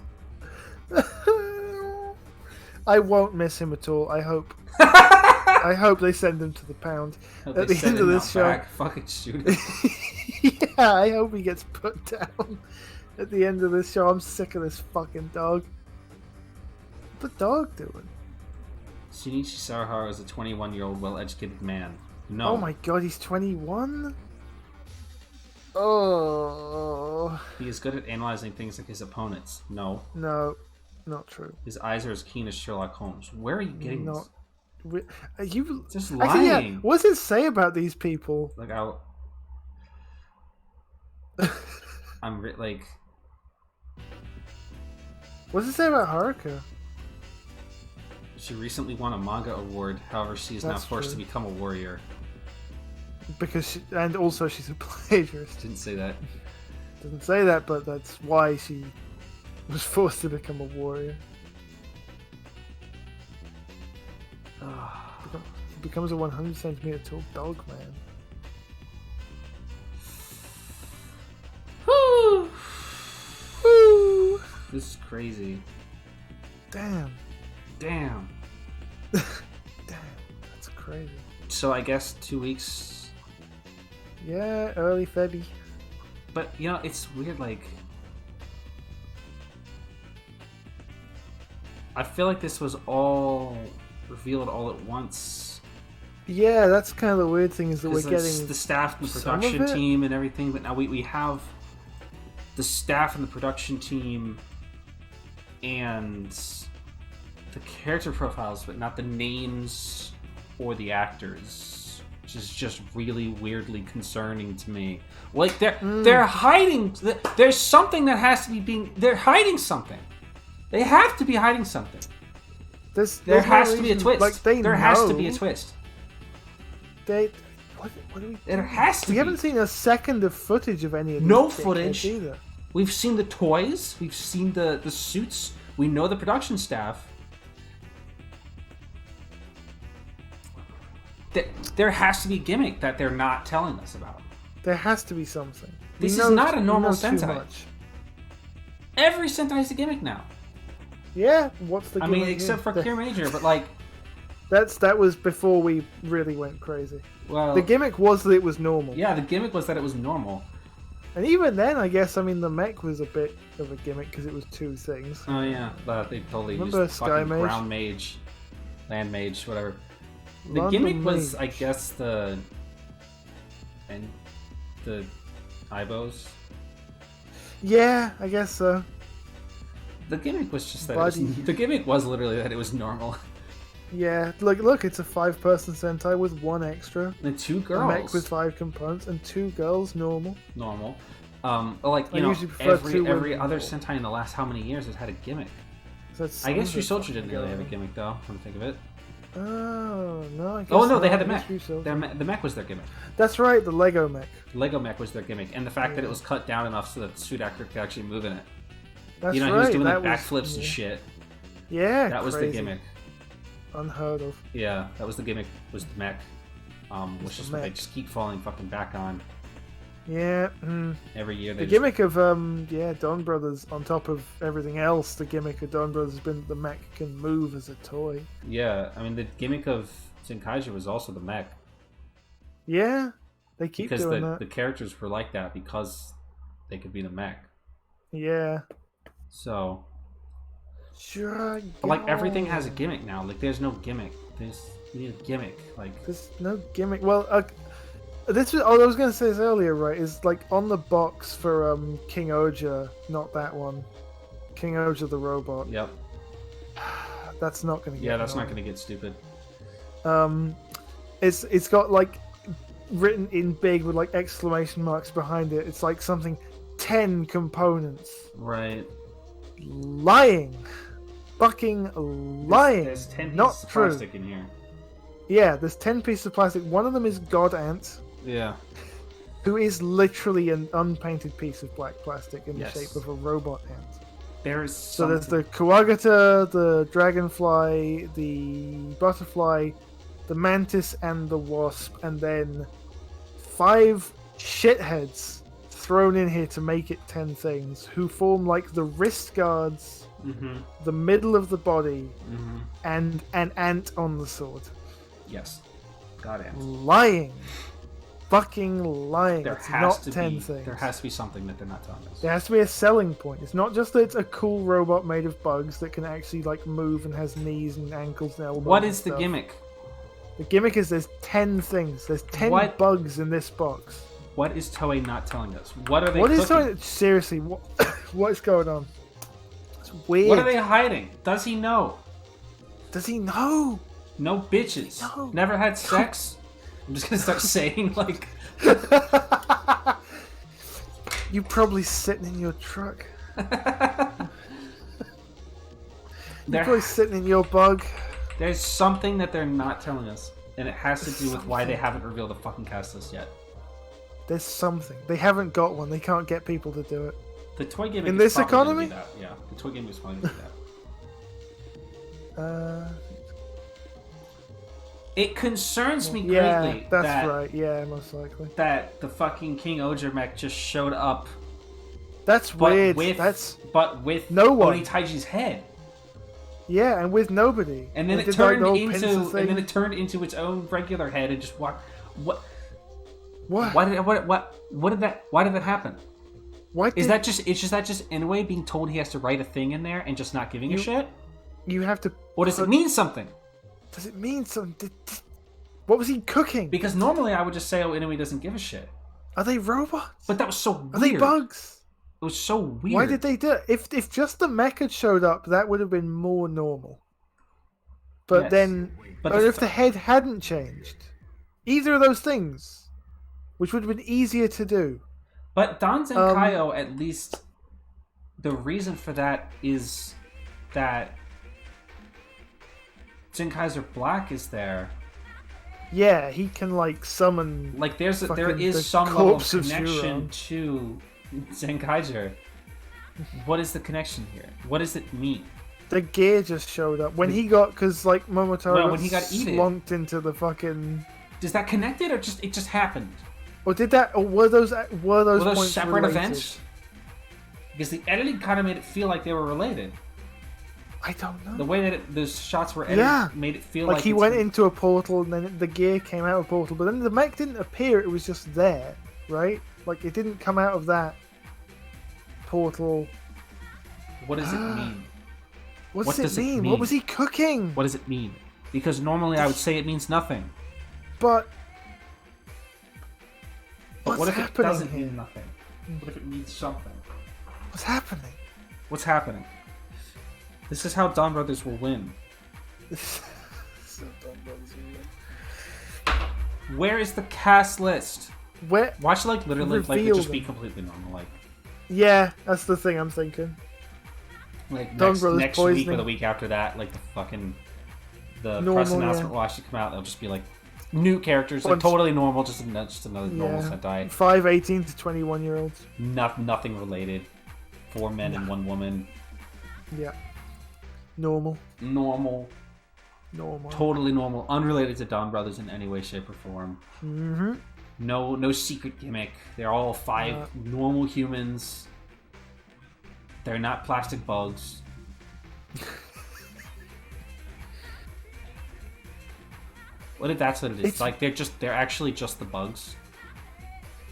I won't miss him at all. I hope. I hope they send him to the pound Hope at they the send end of him this out show. back. Fucking shoot him. Yeah, I hope he gets put down at the end of this show. I'm sick of this fucking dog. What's the dog doing? Shinichi Sarahara is a 21-year-old well-educated man. No. Oh my god, he's 21? Oh. He is good at analyzing things like his opponents. No. No, not true. His eyes are as keen as Sherlock Holmes. Where are you getting Not. this? Are you Just Actually, lying. yeah, what does it say about these people? Like, like... What does it say about Haruka? She recently won a manga award, however she is now That's forced true. to become a warrior. Because and also she's a plagiarist. Didn't say that. Doesn't say that, but that's why she was forced to become a warrior. He becomes a 100 centimeter tall dog man. Whew. Woo! This is crazy. Damn. Damn. Damn. That's crazy. So I guess 2 weeks. Yeah, early Febby. But, you know, it's weird, like... I feel like this was all revealed all at once. Yeah, that's kind of the weird thing is that we're 'Cause getting the staff and the some of production it. team and everything, but now we have the staff and the production team and the character profiles, but not the names or the actors, which is just really weirdly concerning to me. Like they're hiding. There's something that has to be being. They're hiding something. They have to be hiding something. There has to be a twist. Like there has to be a twist. What do we? There has to We be. haven't seen a second of footage of any of these No dickheads footage. either. We've seen the toys. We've seen the suits. We know the production staff. There has to be a gimmick that they're not telling us about. There has to be something. This is not a normal Sentai. Every Sentai is a gimmick now. Yeah, what's the gimmick? I mean, except for Cure Major, but like... That was before we really went crazy. Well, the gimmick was that it was normal. Yeah, the gimmick was that it was normal. And even then, I guess, I mean, the mech was a bit of a gimmick because it was two things. Oh yeah, but they totally Remember used Sky fucking Mage? Ground Mage, Land Mage, whatever. The London gimmick was, Mage. I guess, the Ibos. Yeah, I guess so. The gimmick was just that. Buddy. The gimmick was literally that it was normal. Yeah, look, it's a 5-person Sentai with 1 extra. And 2 A girls. mech with 5 components and 2 girls, normal. Normal. Like I you know, usually prefer 2 every women. other Sentai in the last how many years has had a gimmick. So that's I guess some Ryusoultra fucking didn't really have a girl. gimmick though. Come to think of it. Oh no! I guess Oh no, they not. had the I mech. guess Ryusoultra. The mech was their gimmick. That's right, the Lego mech. Lego mech was their gimmick, and the fact that it was cut down enough so that the suit actor could actually move in it. That's You know, right. he was doing that like backflips was, and shit. Yeah, That was crazy. the gimmick. Unheard of. Yeah, that was the gimmick. Was the mech. Was the just what they mech. just keep falling fucking back on Yeah. every year. The gimmick of Donbrothers, on top of everything else, the gimmick of Donbrothers has been that the mech can move as a toy. Yeah, I mean the gimmick of Zenkaiju was also the mech. Yeah, they keep Because doing the that. characters were like that because they could be the mech. Yeah. So, Sure. but like everything has a gimmick now. Like there's no gimmick. You need a gimmick. Like There's no gimmick. Well, this was. Oh, I was going to say this earlier, right? Is like on the box for King Oja, not that one. King Oja the robot. yep. That's not going to get. Yeah, that's not annoying. going to get stupid. It's got like written in big with like exclamation marks behind it. It's like something 10 components. Right. Lying. Fucking lying. There's 10 Not pieces of true. plastic in here. Yeah, there's 10 pieces of plastic. One of them is God Ant, Yeah. who is literally an unpainted piece of black plastic in Yes. the shape of a robot ant. There is So there's the Kuwagata, the dragonfly, the butterfly, the mantis, and the wasp, and then 5 shitheads thrown in here to make it 10 things, who form like the wrist guards, Mm-hmm. the middle of the body, Mm-hmm. and an ant on the sword. Yes. God damn. Lying. Fucking lying. There It's has not to 10 be. things. There has to be something that they're not telling us. There has to be a selling point. It's not just that it's a cool robot made of bugs that can actually like move and has knees and ankles and elbows. What and is the stuff. gimmick? The gimmick is there's 10 things. There's 10 What? bugs in this box. What is Toei not telling us? What are they What cooking? is going? Seriously, what what is going on? It's weird. What are they hiding? Does he know? Does he know? No bitches. No. Never had sex? I'm just gonna start saying like You probably sitting in your truck. You're probably sitting in your bug. There's something that they're not telling us. And it has to do with why they Something. haven't revealed the fucking cast list yet. There's something. They haven't got one. They can't get people to do it. The toy gimmick In is this probably gonna economy? be that. Yeah, the toy gimmick is probably gonna be that. It concerns me Yeah, greatly that's that, right. Yeah, most likely. that the fucking King Oja mech just showed up, That's but weird. with That's no one. Onitaiji's head, yeah, and with nobody. and then They it did, turned the whole into pencil and thing. then it turned into its own regular head and just what What? why did that why did that happen? Why Is that just Inoue being told he has to write a thing in there and just not giving a shit, you have to? or does it mean something? Does it mean something? What was he cooking? Because normally I would just say, oh, Inoue doesn't give a shit. Are they robots? But that was so weird. Are they bugs? It was so weird. Why did they do it? If just the mech had showed up, that would have been more normal. But Yes. then, But or the if the head hadn't changed, either of those things, which would have been easier to do. But Don Zenkaio, at least, the reason for that is that Zenkaiser Black is there. Yeah, he can like summon. Like there Fucking is the some level of corpse of connection Shuron. to Zenkaiser. What is the connection here? What does it mean? The gear just showed up when he got because like Momotaro Well, when he got eaten. slunked into the fucking. Does that connect it, or it just happened? Or did that? Or were those points separate related? events? Because the editing kind of made it feel like they were related. I don't know. The way that those shots were edited made it feel like he went into a portal and then the gear came out of a portal, but then the mech didn't appear. It was just there, right? Like it didn't come out of that portal. What does it mean? What does it mean? What was he cooking? What does it mean? Because normally I would say it means nothing. But what if it happening doesn't here? mean nothing? What if it means something? What's happening? What's happening? This is how Donbrothers will win. Where is the cast list? Where? Watch literally it Reveal just be them. completely normal. Yeah, that's the thing I'm thinking. Next Donbrothers week or poisoning. the week after that, the Normal, press announcement yeah. will actually come out. They'll just be like new characters, Once- totally normal, just another normal Sentai. 5 18 to 21-year-olds. Nothing related. 4 men and 1 woman. Yeah. Normal. Normal. Totally normal. Unrelated to Donbrothers in any way, shape, or form. Mm-hmm. No secret gimmick. They're all 5 normal humans. They're not plastic bugs. What if that's what it is? They're actually just the bugs.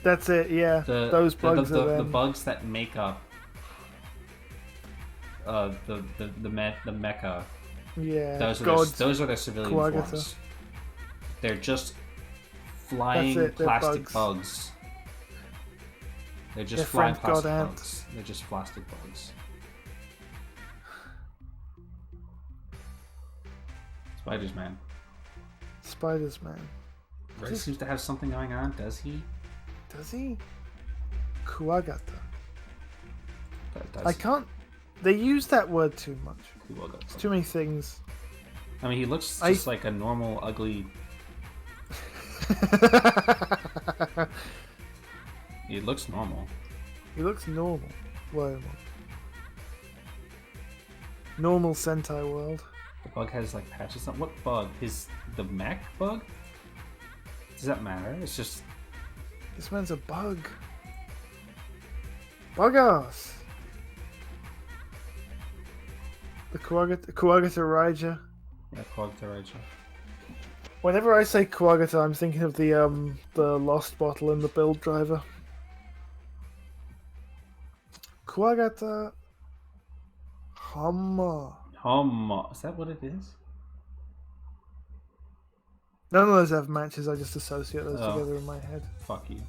That's it, yeah. Those bugs are the them. bugs that make up the mecha. Yeah. Those are their civilian Kuwagata. forms. They're just flying They're plastic bugs. bugs. They're just They're flying friend plastic god bugs. ants. They're just plastic bugs. Spiders, man. Spiders, man. Ray seems to have something going on, does he? Does he? Kuwagata. Does I can't. They use that word too much. Kuwagata. It's too many things. I mean, he looks just like a normal, ugly. He looks normal. He looks normal. Well, normal Sentai world. The bug has like patches on. What bug? The mech bug? Does that matter? It's just. This man's a bug. Bug ass. The Kuwagata Raija. Yeah, Kuwagata Raija. Whenever I say Kuwagata, I'm thinking of the Lost Bottle and the Build Driver. Kuwagata Hamma. Is that what it is? None of those have matches, I just associate those Oh. together in my head. Fuck you.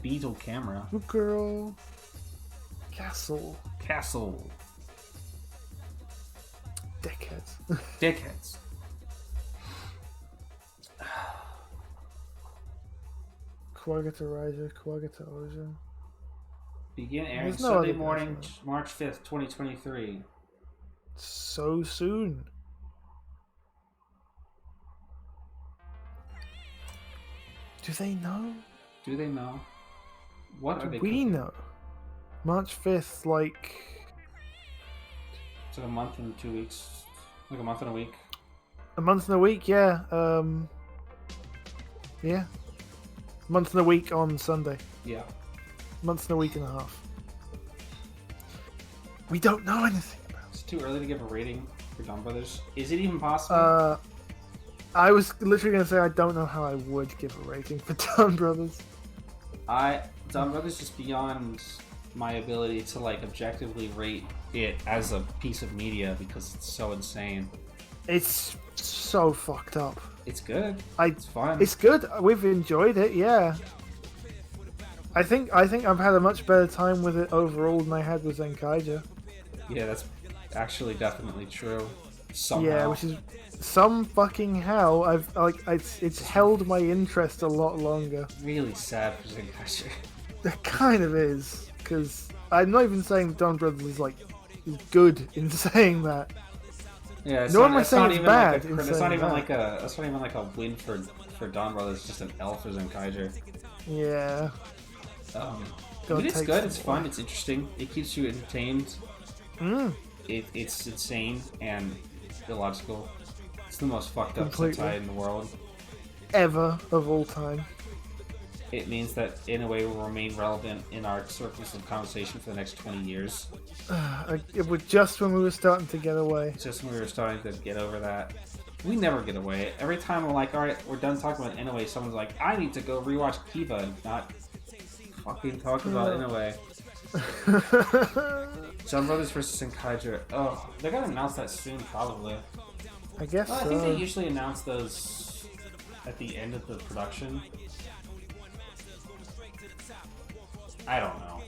Beetle camera. Good girl. Castle. Castle. Dickheads. Dickheads. Kuwagata Raija, Kuwagata Oja. Begin airing There's no Sunday other morning, version. March 5th, 2023. So soon. Do they know? Do they know? What are they Do we cooking? know? March 5th, like... It's like a month and 2 weeks. Like a month and a week. A month and a week, yeah. Yeah. Month and a week on Sunday. Yeah. Month and a week and a half. We don't know anything about It's too early to give a rating for Donbrothers. Is it even possible? it. I was literally going to say I don't know how I would give a rating for Donbrothers. Donbrothers is beyond my ability to like objectively rate it as a piece of media because it's so insane. It's so fucked up. It's good. I It's fun. It's good. We've enjoyed it, yeah. I think I've had a much better time with it overall than I had with Zenkaija. Yeah, that's actually definitely true. Somehow. Yeah, which is some fucking how it's held my interest a lot longer. really sad for Zenkaija. It kind of is, because I'm not even saying Donbrothers is good in saying that. Yeah, Nor am I saying it's bad in That's saying not even that. that's not even like a win for Donbrothers. It's just an L for Zenkaija. Yeah. Go It's take good. some It's fun. more. It's interesting. It keeps you entertained. Mm, It's insane and illogical. It's the most fucked up Completely. Sentai in the world. ever of all time. It means that in a way will remain relevant in our circles of conversation for the next 20 years. It was just when we were starting to get away. Just when we were starting to get over that. We never get away. Every time we're like, alright, we're done talking about Inoue, someone's like, I need to go rewatch Kiba and not fucking talk about Inoue. Donbrothers vs. Senkaiju. Oh, they're gonna announce that soon, probably. I guess Well, I so. think they usually announce those at the end of the production. I don't know.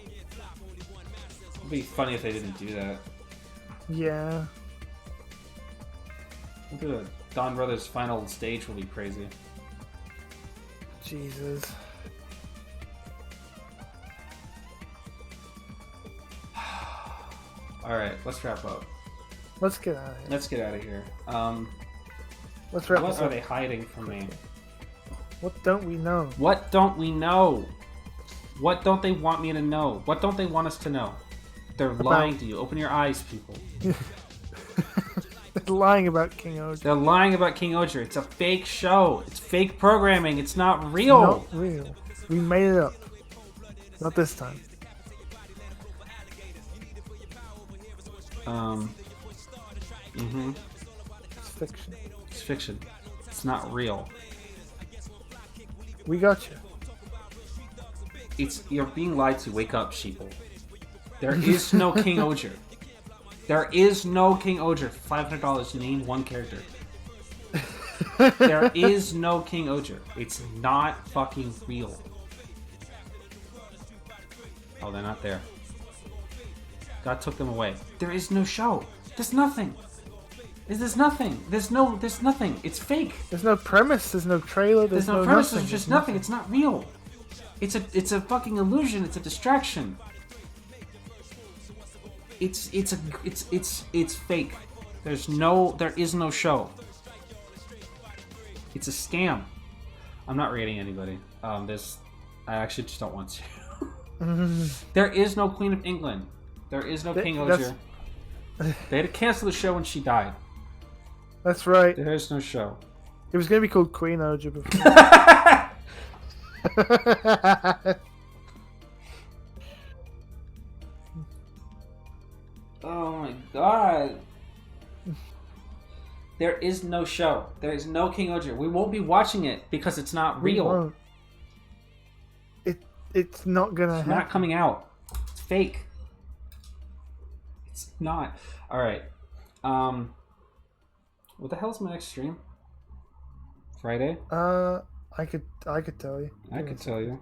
It'd be funny if they didn't do that. Yeah. The Donbrothers final stage will be crazy. Jesus. Alright, let's wrap up. Let's get out of here. Let's get out of here. Let's wrap What this are up. they hiding from me? What don't we know? What don't we know? What don't they want me to know? What don't they want us to know? They're lying to you. Open your eyes, people. They're lying about King Oja. They're lying about King Oger. It's a fake show. It's fake programming. It's not real. Not real. We made it up. Not this time. It's fiction. It's fiction. It's not real. We got you. You're being lied to. Wake up, sheeple. There is no King Oger. There is no King Oger. $500. Name one character. There is no King Oger. It's not fucking real. Oh, they're not there. God took them away. There is no show. There's nothing. There's nothing. There's nothing. It's fake. There's no premise. There's no trailer. There's no premise. There's just nothing. It's not real. It's a fucking illusion. It's a distraction. It's fake. There is no show. It's a scam. I'm not rating anybody. I actually just don't want to. There is no Queen of England. There is no King Oger. They had to cancel the show when she died. That's right. There is no show. It was going to be called Queen Oja before. Oh my god. There is no show. There is no King Oger. We won't be watching it because it's not We real. won't. It's not going to It's happen. not coming out. It's fake. It's not. Alright. What the hell is my next stream? Friday? I could tell you. I could tell you.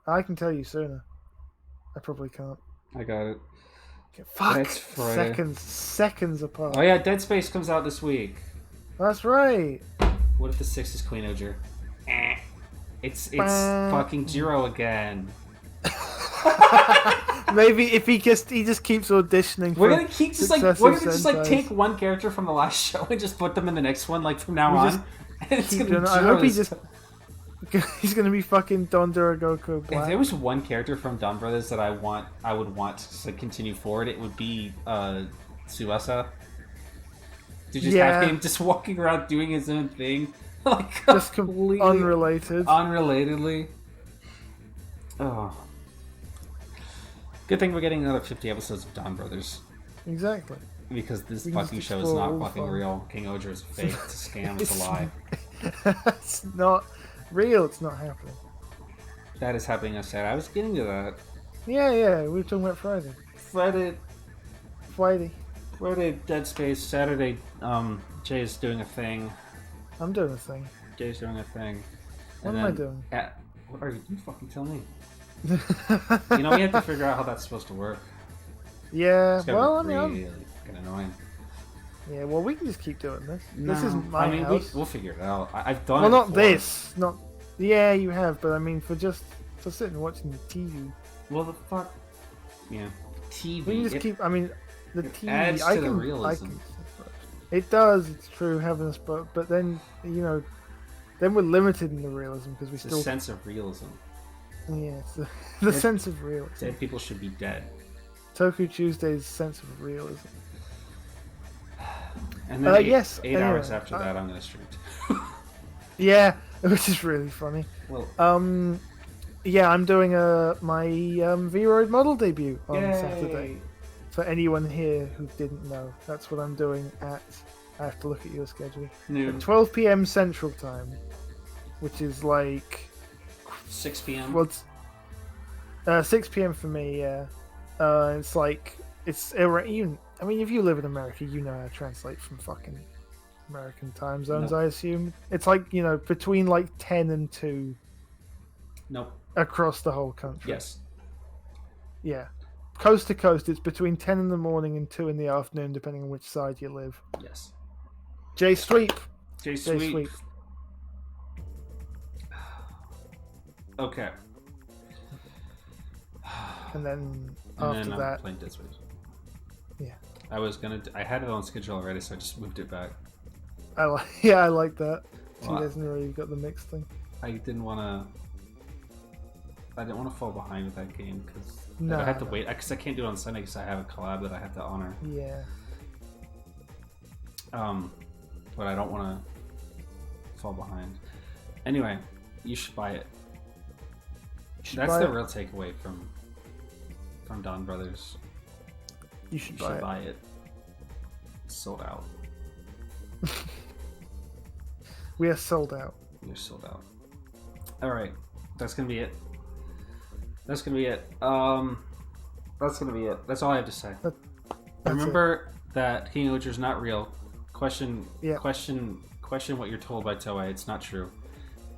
I can tell you sooner. I probably can't. I got it. Fuck. That's Friday. Seconds apart. Oh yeah, Dead Space comes out this week. That's right. What if the 6th is Queen Oger? It's fucking Jiro again. Maybe if he just keeps auditioning. We're for gonna keep successive Sentais. take one character from the last show and just put them in the next one, like from now We on. just And it's keep gonna doing be it. I hope he Jiro's. just. He's gonna be fucking Dondora Goku If Black. there was one character from Donbrothers that I would want to continue forward, it would be Tsubasa. To just have him just walking around doing his own thing, like Just completely unrelated. unrelatedly. Oh, good thing we're getting another 50 episodes of Donbrothers Exactly. because this We can fucking just show is explore not all the fucking fun. real. King Oger is fake. It's a scam. It's a lie. It's not real. It's not happening. That is happening on Saturday. I was getting to that. Yeah. We were talking about Friday. Friday, Dead Space. Saturday, Jay's doing a thing. I'm doing a thing. Jay's doing a thing. What am I doing? What are you? You fucking tell me. You know, we have to figure out how that's supposed to work. Yeah. It's gotta Well, I be mean, really fucking annoying. yeah. Well, we can just keep doing this. This No, is my house. we'll figure it out. I've done Well, it not before. this. Not. Yeah, you have, but I mean, for sitting and watching the TV. Well, the fuck. Yeah. TV. We can just keep. I mean, the it TV. adds I to the can. realism. It does. It's true having us, but then then we're limited in the realism because we It's a still. sense of realism. Yes, the sense of realism. Dead people should be dead. Toku Tuesday's sense of realism. And then yes, eight anyway, hours after that, I'm gonna stream. Yeah, which is really funny. Well, Yeah, I'm doing my V-Roid model debut on yay. Saturday. For anyone here who didn't know, that's what I'm doing at. I have to look at your schedule. Noon. At 12 p.m. Central Time, which is like 6 p.m. well, it's 6 p.m. for me. Yeah, it's like even. I mean, if you live in America, you know how to translate from fucking American time zones. No. I assume it's like between like 10 and 2 Nope. across the whole country. Yes. Yeah. Coast to coast, it's between 10 in the morning and 2 in the afternoon, depending on which side you live. Yes. J Sweep. J J Sweet. Sweep. Okay. And then And after then that, I'm playing Dead Space. Yeah. I had it on schedule already, so I just moved it back. I like that. 2 days in a row, you got the mix thing. I didn't want to fall behind with that game because No, I have to wait because I can't do it on Sunday because I have a collab that I have to honor. Yeah. But I don't want to fall behind. Anyway, you should buy it. That's the real takeaway from Donbrothers. You should You should buy buy it. It's sold out. We are sold out. You're sold out. All right, that's gonna be it. That's gonna be it. That's gonna be it. That's all I have to say. Remember that King Oger's not real. Question what you're told by Toei. It's not true.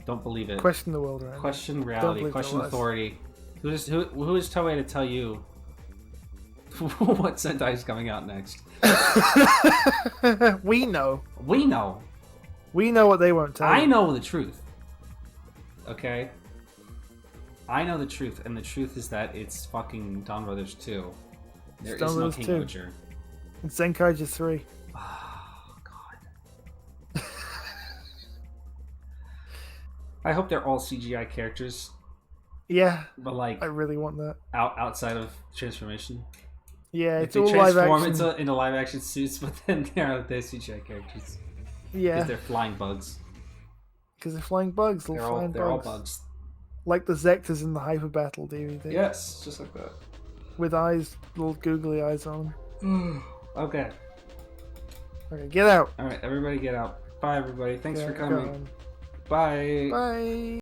Don't believe it. Question the world around. Question reality. Question authority. Who is Toei to tell you what Sentai is coming out next? We know. We know. We know what they won't tell. I know the truth. Okay? I know the truth, and the truth is that it's fucking Donbrothers 2. There is no King Oger. It's Zenkaiju 3. Oh, God. I hope they're all CGI characters. Yeah. But, like, I really want that. outside of transformation. Yeah, If it's they all live transform action. into live action suits, but then they're CGI characters. Yeah. Because they're flying bugs. Because they're flying bugs. They're Flying all bugs. bugs. Like the Zectors in the Hyper Battle DVD. Yes, just like that. With eyes, little googly eyes on them. Okay. Okay, get out. Alright, everybody get out. Bye, everybody. Thanks for Go coming. on. Bye. Bye.